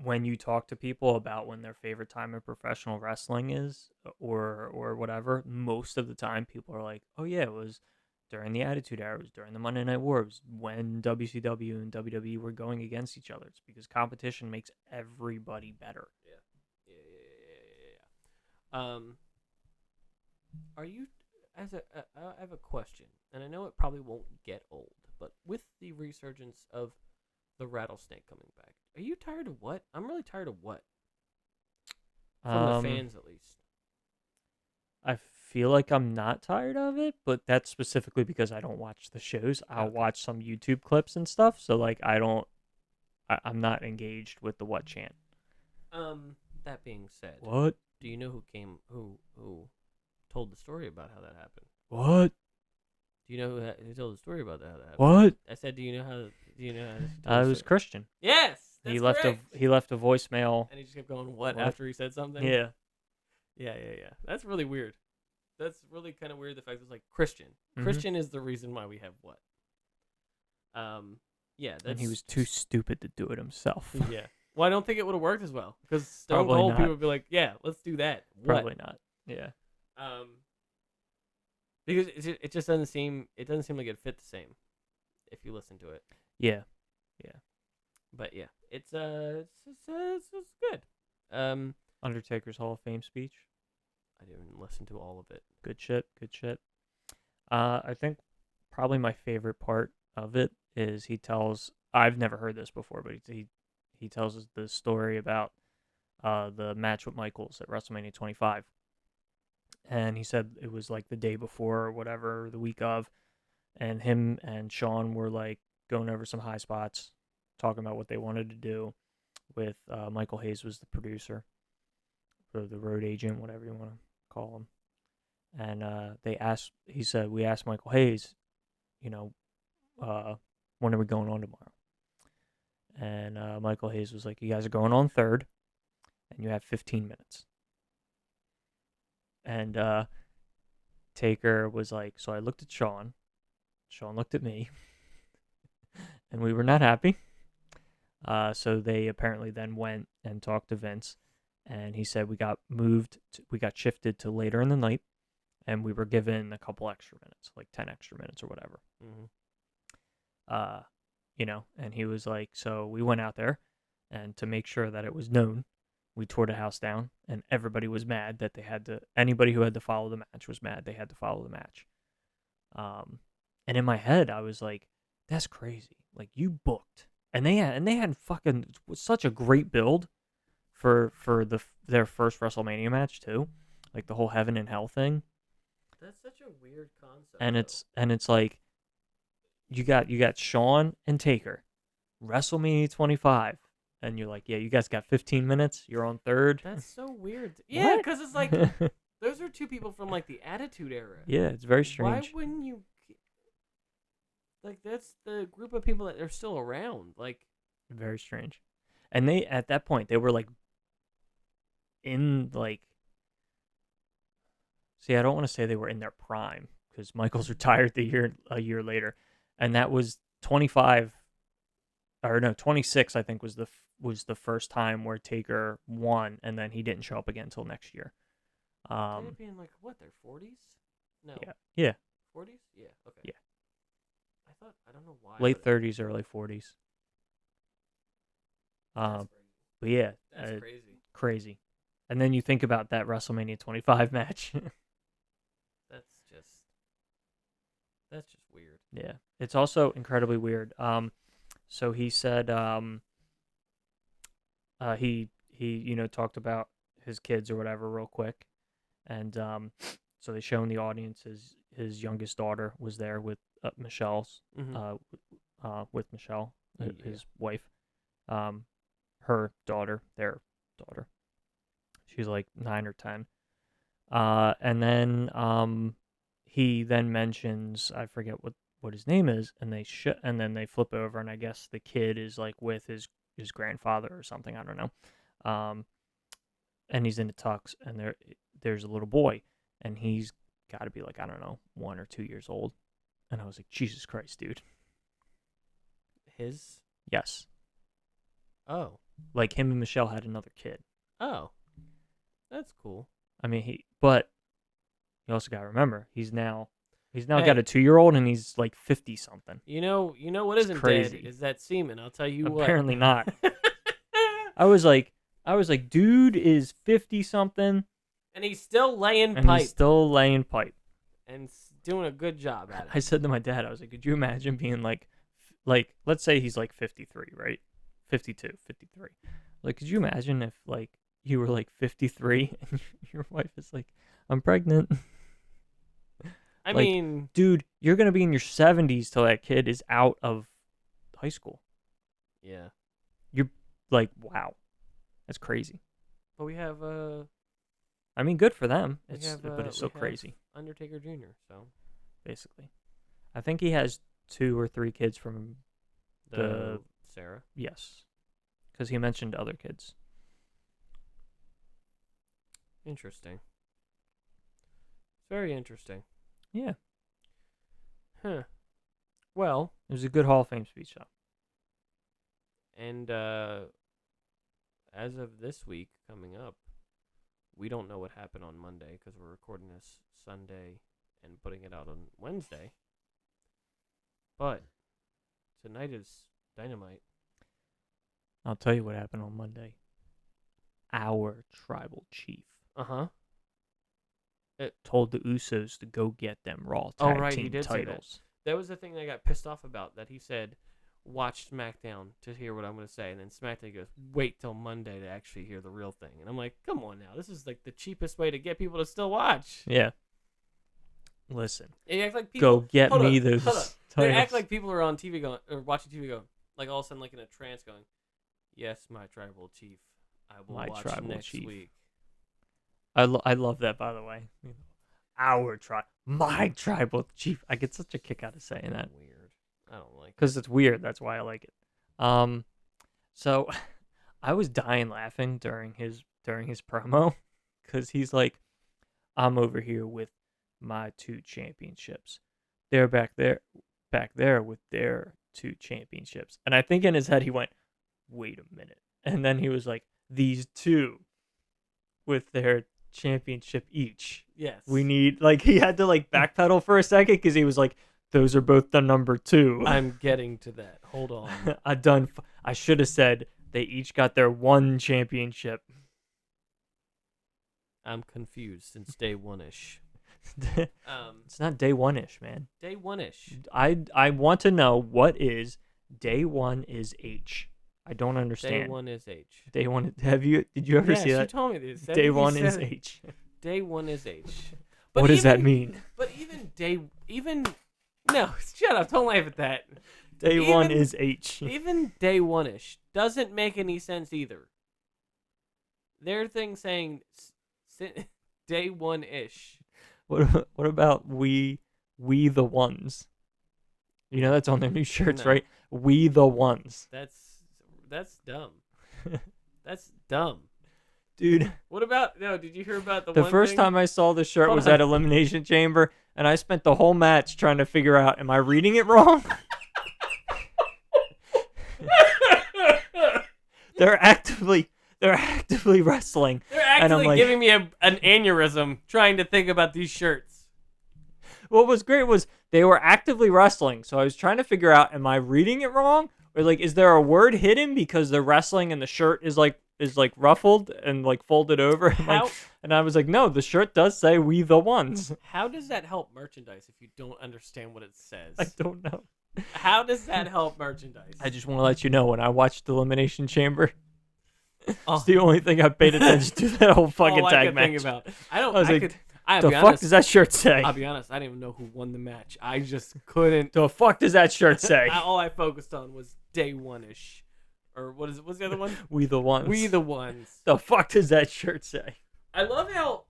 when you talk to people about when their favorite time of professional wrestling is or whatever, most of the time people are like, oh yeah, it was during the Attitude Era, it was during the Monday Night War, it was when WCW and WWE were going against each other. It's because competition makes everybody better. Yeah. Are you I have a question, and I know it probably won't get old, but with the resurgence of the rattlesnake coming back, are you tired of what? I'm really tired of what? From the fans, at least. I feel like I'm not tired of it, but that's specifically because I don't watch the shows. I'll watch some YouTube clips and stuff, so like I'm not engaged with the what chant. That being said, what? Do you know who told the story about how that happened? What? Do you know who told the story about how that happened? What? I said, do you know how? It was Christian. Yes, that's he left a voicemail, and he just kept going what after he said something. Yeah. That's really weird. That's really kind of weird. The fact that it's like Christian. Mm-hmm. Christian is the reason why we have what. Yeah, and he was too stupid to do it himself. Yeah. Well, I don't think it would have worked as well because Stone Cold people would be like, "Yeah, let's do that." Probably not. Yeah. Because it just doesn't seem like it fit the same if you listen to it. Yeah. But yeah, it's good. Undertaker's Hall of Fame speech. I didn't listen to all of it. Good shit. I think probably my favorite part of it is I've never heard this before, but he tells us the story about the match with Michaels at WrestleMania 25. And he said it was like the day before or whatever, the week of, and him and Sean were like going over some high spots, talking about what they wanted to do. With Michael Hayes was the producer, or the road agent, whatever you want to call him. And he said, we asked Michael Hayes, you know, when are we going on tomorrow? And Michael Hayes was like, you guys are going on third, and you have 15 minutes. And Taker was like, so I looked at Sean. Sean looked at me, and we were not happy. So they apparently then went and talked to Vince, and he said we got shifted to later in the night, and we were given a couple extra minutes, like 10 extra minutes or whatever. Mm-hmm. And he was like, so we went out there, and to make sure that it was known, we tore the house down, and everybody was mad that anybody who had to follow the match was mad they had to follow the match. And in my head, I was like, that's crazy. Like, you booked. And they had fucking such a great build for their first WrestleMania match too, like the whole Heaven and Hell thing. That's such a weird concept. And it's like you got Shawn and Taker, WrestleMania 25, and you're like, yeah, you guys got 15 minutes. You're on third. That's so weird. Yeah, because it's like those are two people from like the Attitude Era. Yeah, it's very strange. Why wouldn't you? Like, that's the group of people that are still around. Like, very strange. And they, at that point, they were like in like, see, I don't want to say they were in their prime because Michaels retired a year later, and that was 25 or no 26. I think was the first time where Taker won, and then he didn't show up again until next year. they'd be in like what, their 40s? No. Yeah. 40s? Yeah. Okay. Yeah. I don't know why. Late 30s, early 40s. That's But yeah, That's crazy. Crazy. And then you think about that WrestleMania 25 match. That's just weird. Yeah. It's also incredibly weird. So he said he talked about his kids or whatever real quick. And so they shown the audience his youngest daughter was there with Michelle's with Michelle, his wife, her daughter, their daughter. She's like 9 or 10. And then he then mentions, I forget what his name is, and then they flip over, and I guess the kid is like with his grandfather or something, I don't know. And he's in the tux, and there's a little boy, and he's got to be like, I don't know, 1 or 2 years old. And I was like, Jesus Christ, dude. His? Yes. Oh. Like him and Michelle had another kid. Oh. That's cool. I mean, but you also got to remember, he's now got a 2-year-old, and he's like 50 something. You know what isn't crazy. Dead is that semen. I'll tell you what. Apparently not. I was like, dude is 50 something, and he's still laying and pipe. he's still laying pipe. And doing a good job at it. I said to my dad, I was like, could you imagine being like, let's say he's like 53, right? 52, 53. Like, could you imagine if like you were like 53 and your wife is like, I'm pregnant? I mean, dude, you're going to be in your 70s till that kid is out of high school. Yeah. You're like, wow. That's crazy. But we have I mean, good for them. But it's so crazy. Undertaker Jr., so basically. I think he has 2 or 3 kids from the Sarah. Yes. Cuz he mentioned other kids. Interesting. It's very interesting. Yeah. Huh. Well, it was a good Hall of Fame speech, though. And as of this week coming up, we don't know what happened on Monday because we're recording this Sunday and putting it out on Wednesday. But tonight is Dynamite. I'll tell you what happened on Monday. Our tribal chief. Uh-huh. told the Usos to go get them Raw Oh, tag right, he team did say that. titles. That was the thing that I got pissed off about. That he said, "Watch SmackDown to hear what I'm going to say," and then SmackDown goes, "Wait till Monday to actually hear the real thing." And I'm like, "Come on now, this is like the cheapest way to get people to still watch." Yeah. Listen, They act like people go get hold me on, those hold on. titles. They act like people are on TV going or watching TV going like all of a sudden like in a trance going, "Yes, my tribal chief, I will My watch tribal next chief. week." I love that, by the way. Our tribe, my tribal chief. I get such a kick out of saying that Weird. I don't like it. because it's weird. That's why I like it. So I was dying laughing during his promo because he's like, "I'm over here with my 2 championships. They're back there with their 2 championships." And I think in his head he went, "Wait a minute," and then he was like, "These 2 with their championship each." Yes. We need like he had to like backpedal for a second because he was like, "Those are both the number 2." I'm getting to that. Hold on. I should have said they each got their 1 championship. I'm confused since day one-ish. It's not day 1-ish, man. Day one-ish. I want to know what is day 1 is H. I don't understand. Day one is H. Day 1. Did you ever see Yes, that? you told me this. Day 1 is said- H. Day one is H. What does that mean? But no, shut up! Don't laugh at that. Day 1 Even- is H. Even day one-ish doesn't make any sense either. Their thing saying day one-ish. What about we the ones? You know that's on their new shirts, No. right? We the ones. That's dumb. That's dumb. Dude, What about did you hear about the the one first thing? time I saw the shirt Hold was on. at Elimination Chamber, and I spent the whole match trying to figure out, am I reading it wrong? They're actively wrestling. They're and I'm actually like, giving me an aneurysm trying to think about these shirts. what was great was they were actively wrestling, so I was trying to figure out, am I reading it wrong, or like, is there a word hidden because they're wrestling and the shirt is like ruffled and like folded over? And, How- and I was like, no, the shirt does say "We the Ones." How does that help merchandise if you don't understand what it says? I don't know. How does that help merchandise? I just want to let you know when I watched Elimination Chamber, Oh. it's the only thing I paid attention to that whole fucking all I tag could match. think about. I was like, I'll the be fuck honest. does that shirt say? I'll be honest. I didn't even know who won the match. I just couldn't. The fuck does that shirt say? All I focused on was day one-ish, or what's the other one? We the Ones. We the ones. The fuck does that shirt say? I love how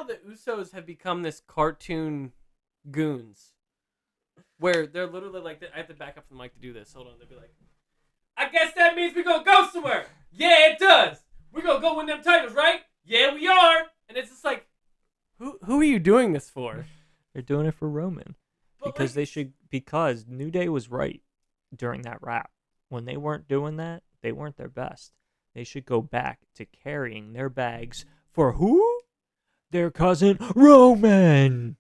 the Usos have become this cartoon goons, where they're literally like, I have to back up from the mic to do this. Hold on, they'll be like, I guess that means we gonna go somewhere. Yeah, it does. We gonna go win them titles, right? Yeah, we are. And it's just like, who are you doing this for? They're doing it for Roman. But Because like, they should. Because New Day was right during that rap. When they weren't doing that, they weren't their best. They should go back to carrying their bags for who? Their cousin Roman.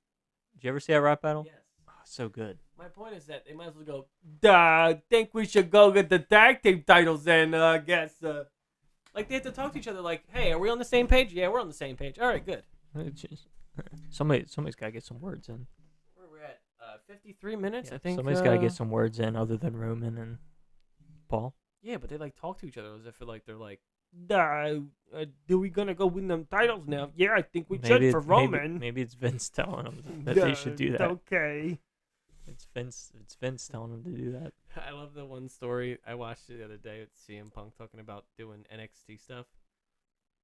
Did you ever see that rap battle? Yes. Oh, so good. My point is that they might as well go, think we should go get the tag team titles and guess. Like, they have to talk to each other like, hey, are we on the same page? Yeah, we're on the same page. All right, good. It's just, somebody's got to get some words in. Where we're at? 53 minutes, Yeah, I think. somebody's got to get some words in other than Roman and Paul. Yeah, but they, like, talk to each other as if, like, they're like, do we gonna go win them titles now? Yeah, I think we should for Roman. Maybe it's Vince telling them that they should do that. Okay. It's Vince telling them to do that. I love the one story I watched the other day with CM Punk talking about doing NXT stuff.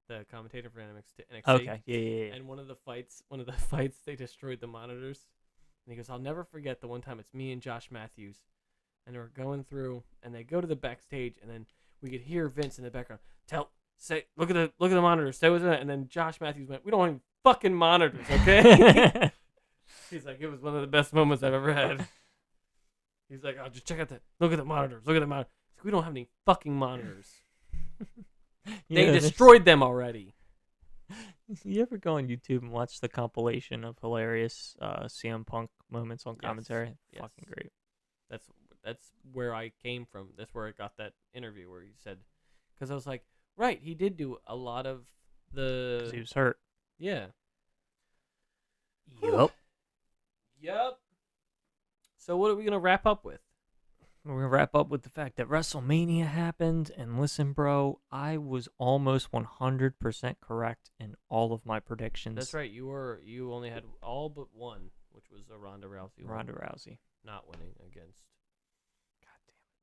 The commentator for NXT. Okay, yeah. And one of the fights, they destroyed the monitors. And he goes, I'll never forget the one time it's me and Josh Matthews. And we're going through, and they go to the backstage, and then we could hear Vince in the background, look at the monitors, stay with it. And then Josh Matthews went, we don't want any fucking monitors, okay? He's like, it was one of the best moments I've ever had. He's like, oh, just check out look at the monitors. He's like, we don't have any fucking monitors. They destroyed them already. You ever go on YouTube and watch the compilation of hilarious CM Punk moments on commentary? Yes. Fucking great. That's where I came from. That's where I got that interview where he said, because I was like, right, he did do a lot of the. 'Cause he was hurt. Yeah. Yup. Yep. So what are we gonna wrap up with? We're going to wrap up with the fact that WrestleMania happened, and listen, bro, I was almost 100% correct in all of my predictions. That's right. You only had all but one, which was a Ronda Rousey. Ronda Rousey. Not winning against.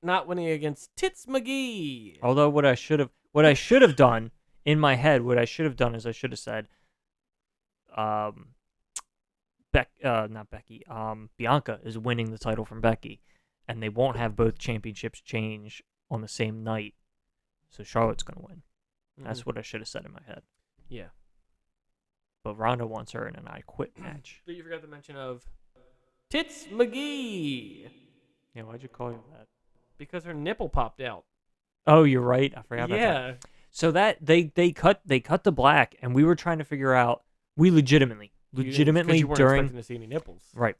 Not winning against Tits McGee. Although what I should have done in my head, what I should have done is I should have said, not Becky, Bianca is winning the title from Becky, and they won't have both championships change on the same night, so Charlotte's gonna win. That's what I should have said in my head. Yeah. But Ronda wants her in an I Quit match. But you forgot the mention of Tits McGee Yeah, why'd you call her that? because her nipple popped out. Oh, you're right. I forgot about that. Yeah. So that they cut the black, and we were trying to figure out. We legitimately You weren't during expecting to see any nipples. right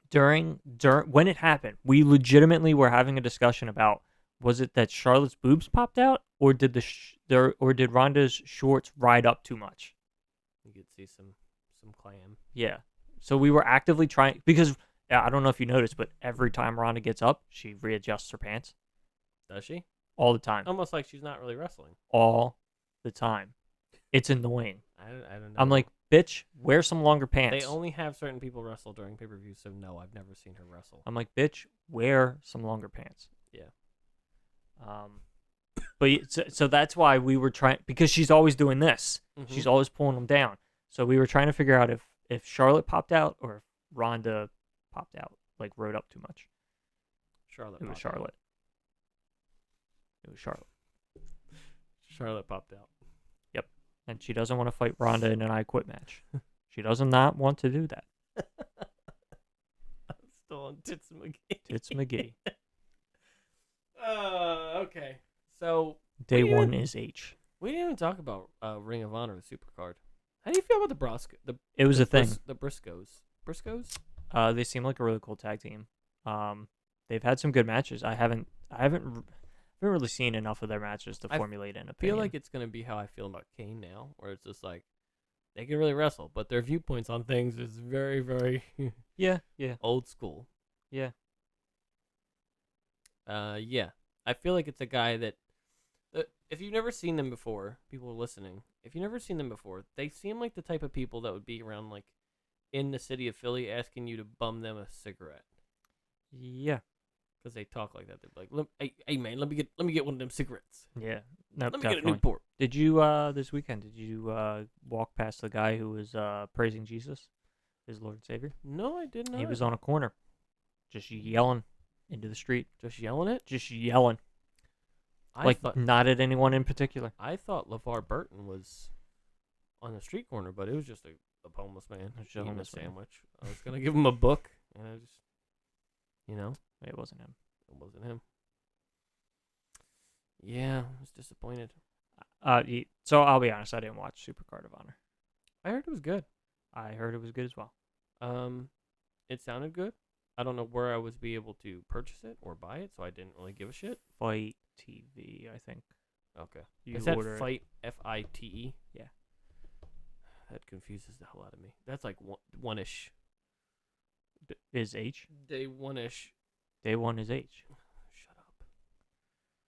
during when it happened, we legitimately were having a discussion about, was it that Charlotte's boobs popped out, or did did Ronda's shorts ride up too much? You could see some clam. Yeah. So we were actively trying, because I don't know if you noticed, but every time Ronda gets up, she readjusts her pants Does she? all the time. Almost like she's not really wrestling. All the time. It's annoying. I don't know. I'm like, bitch, wear some longer pants. They only have certain people wrestle during pay-per-views, so no, I've never seen her wrestle. I'm like, bitch, wear some longer pants. Yeah. So that's why we were trying, because she's always doing this. Mhm. She's always pulling them down. So we were trying to figure out if Charlotte popped out or if Ronda popped out, like rode up too much. Charlotte. It was popped out. Charlotte. It was Charlotte. Charlotte popped out. And she doesn't want to fight Ronda in an I Quit match. She does not want to do that. I'm still on Tits McGee. It's McGee. Okay. So Day We one didn't- is H. we didn't even talk about Ring of Honor, the Supercard. How do you feel about It was a thing. The Briscoes? Briscoes? They seem like a really cool tag team. They've had some good matches. I haven't really seen enough of their matches to I formulate an I opinion. feel like it's gonna be how I feel about Kane now, where it's just like they can really wrestle, but their viewpoints on things is very, very yeah. old school. Yeah. Yeah. I feel like it's a guy that if you've never seen them before, people listening, if you've never seen them before, they seem like the type of people that would be around like in the city of Philly asking you to bum them a cigarette. Yeah. Because they talk like that. They're like, hey man, let me get one of them cigarettes. Yeah. No, Let me definitely. get a Newport. Did you this weekend? Did you walk past the guy who was praising Jesus, his Lord and Savior? No, I did not. He was on a corner, just yelling into the street, just yelling it. just yelling, I like thought not at anyone in particular. I thought LeVar Burton was on the street corner, but it was just a homeless man Just a eating homeless a man. sandwich. I was gonna give him a book, and I just, It wasn't him. it wasn't him. Yeah, I was disappointed. So I'll be honest, I didn't watch Supercard of Honor. I heard it was good. I heard it was good as well. It sounded good. I don't know where I was be able to purchase it or buy it, so I didn't really give a shit. Fight TV, I think. Okay. You Is that order it. Fight FITE? Yeah. That confuses the hell out of me. That's like one-ish. Is H. Day one-ish. Day one is H. Shut up.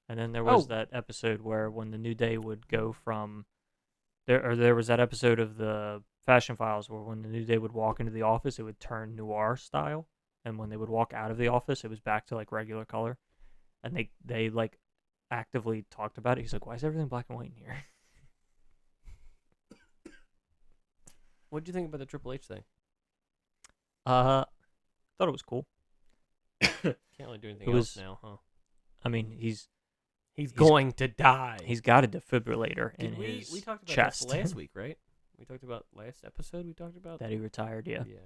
And then there was Oh. that episode where when the New Day would go from there was that episode of the Fashion Files where when the New Day would walk into the office, it would turn noir style, and when they would walk out of the office, it was back to like regular color. And they like actively talked about it. He's like, "Why is everything black and white in here?" What do you think about the Triple H thing? Thought it was cool. Can't really do anything It was- else now, huh? I mean, he's He's going to die. he's got a defibrillator in Did we his talked about chest. this last week, right? We talked about last episode. We talked about that he retired. Yeah. Yeah.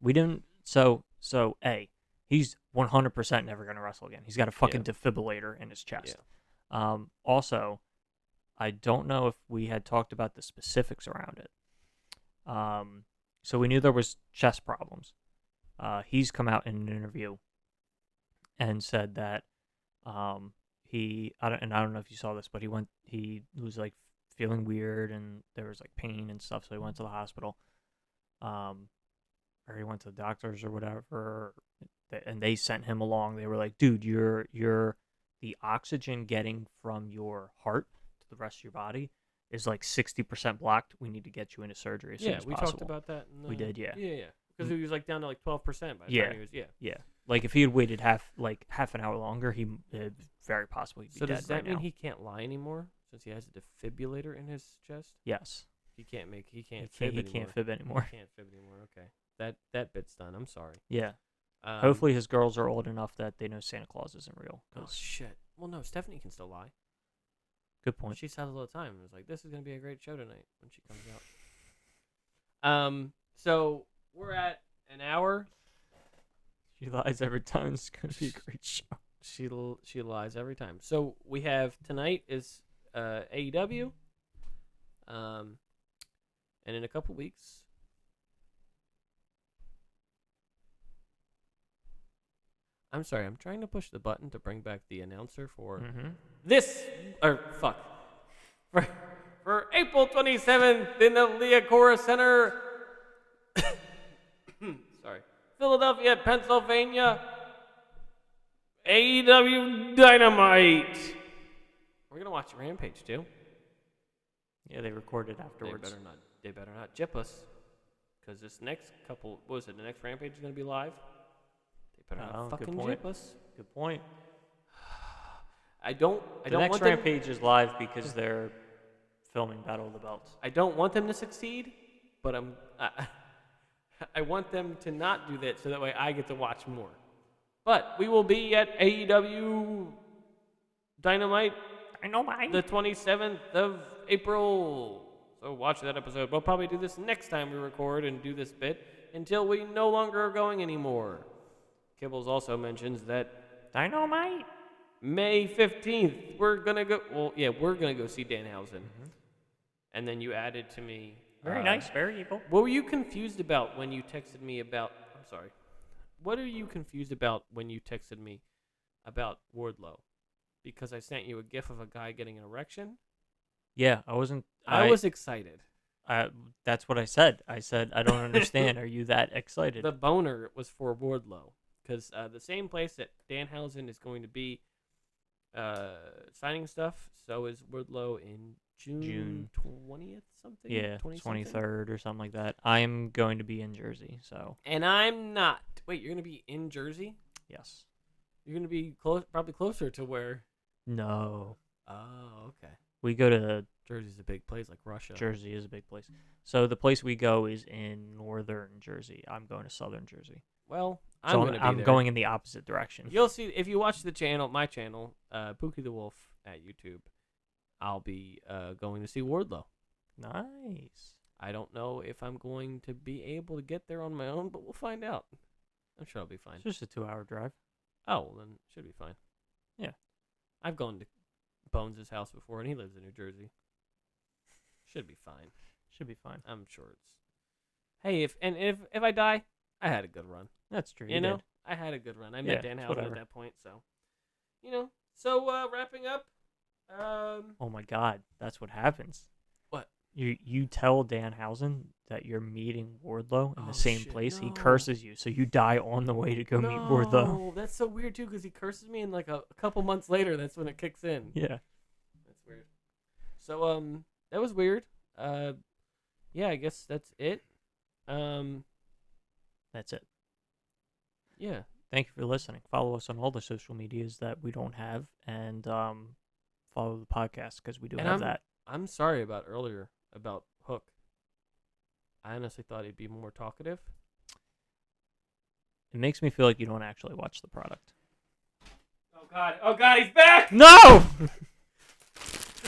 We didn't. So he's 100% never gonna wrestle again. He's got a fucking defibrillator in his chest. Also, I don't know if we had talked about the specifics around it. So we knew there was chest problems. He's come out in an interview and said that I don't know if you saw this, but he was like feeling weird and there was like pain and stuff, so he went to the hospital. or he went to the doctors or whatever, and they sent him along. They were like, dude, you're the oxygen getting from your heart to the rest of your body is like 60% blocked. We need to get you into surgery as soon as we possible. talked about that. We did, yeah. Yeah. Because he was like down to like 12% by the Yeah. time he was, Yeah. Like if he had waited half an hour longer, he very possibly be So dead does that right mean now. he can't lie anymore since he has a defibrillator in his chest? Yes. He can't fib He anymore. can't fib anymore. He can't fib anymore. Okay. That bit's done. I'm sorry. Yeah. Hopefully his girls are old enough that they know Santa Claus isn't real. Oh shit. Well, no, Stephanie can still lie. Good point. She says it all the time. It was like, this is gonna be a great show tonight when she comes out. So we're at an hour. She lies every time. It's gonna be a great show. She lies every time. So we have tonight is AEW. And in a couple weeks. I'm sorry, I'm trying to push the button to bring back the announcer for this, or fuck. For April 27th in the Liacora Center, sorry, Philadelphia, Pennsylvania, AEW Dynamite. We're going to watch Rampage too. Yeah, they recorded afterwards. They better not jip us. Because this next couple, what was it, the next Rampage is going to be live? They better not fucking jip us. Good point. I don't The next Rampage is live because they're filming Battle of the Belts. I don't want them to succeed, but I want them to not do that so that way I get to watch more. But we will be at AEW Dynamite the 27th of April. So watch that episode. We'll probably do this next time we record and do this bit until we no longer are going anymore. Kibbles also mentions that Dynamite. May 15th, we're going to go see Danhausen. And then you added to me. Very nice, very evil. What were you confused about when you texted me about... I'm sorry. What are you confused about when you texted me about Wardlow? Because I sent you a gif of a guy getting an erection? Yeah, I wasn't... I was excited. That's what I said. I said, I don't understand. Are you that excited? The boner was for Wardlow. Because the same place that Danhausen is going to be signing stuff, so is Wardlow in June 20th something? Yeah, 23rd or something like that. I'm going to be in Jersey, so. And I'm not. Wait, you're going to be in Jersey? Yes. You're going to be probably closer to where? No. Oh, okay. We go to... Jersey's a big place, like Russia. Jersey is a big place. So the place we go is in northern Jersey. I'm going to southern Jersey. Well, I'm going in the opposite direction. You'll see, if you watch the channel, my channel, Pookie the Wolf at YouTube, I'll be going to see Wardlow. Nice. I don't know if I'm going to be able to get there on my own, but we'll find out. I'm sure I'll be fine. It's just a 2-hour drive. Oh, well, then it should be fine. Yeah. I've gone to Bones' house before, and he lives in New Jersey. Should be fine. Should be fine. I'm sure it's... Hey, if I die, I had a good run. That's true. You know? Did. I had a good run. I met Danhausen at that point, so... You know? So, wrapping up... Oh my God, that's what happens. What? You tell Danhausen that you're meeting Wardlow in the same place. No. He curses you, so you die on the way to go meet Wardlow. No, that's so weird too, because he curses me, and like a couple months later, that's when it kicks in. Yeah. That's weird. So that was weird. Yeah, I guess that's it. That's it. Yeah. Thank you for listening. Follow us on all the social medias that we don't have, and follow the podcast because we do have that. I'm sorry about earlier about Hook. I honestly thought he'd be more talkative. It makes me feel like you don't actually watch the product. Oh God, he's back! No!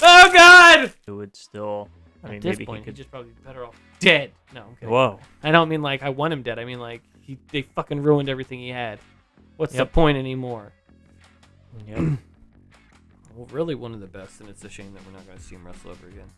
Oh God! It would still. I mean, At this maybe point, he could he'd just probably be better off dead. No, I'm kidding. Whoa. I don't mean like I want him dead. I mean like they fucking ruined everything he had. What's the point anymore? Yep. Well, really one of the best, and it's a shame that we're not going to see him wrestle ever again.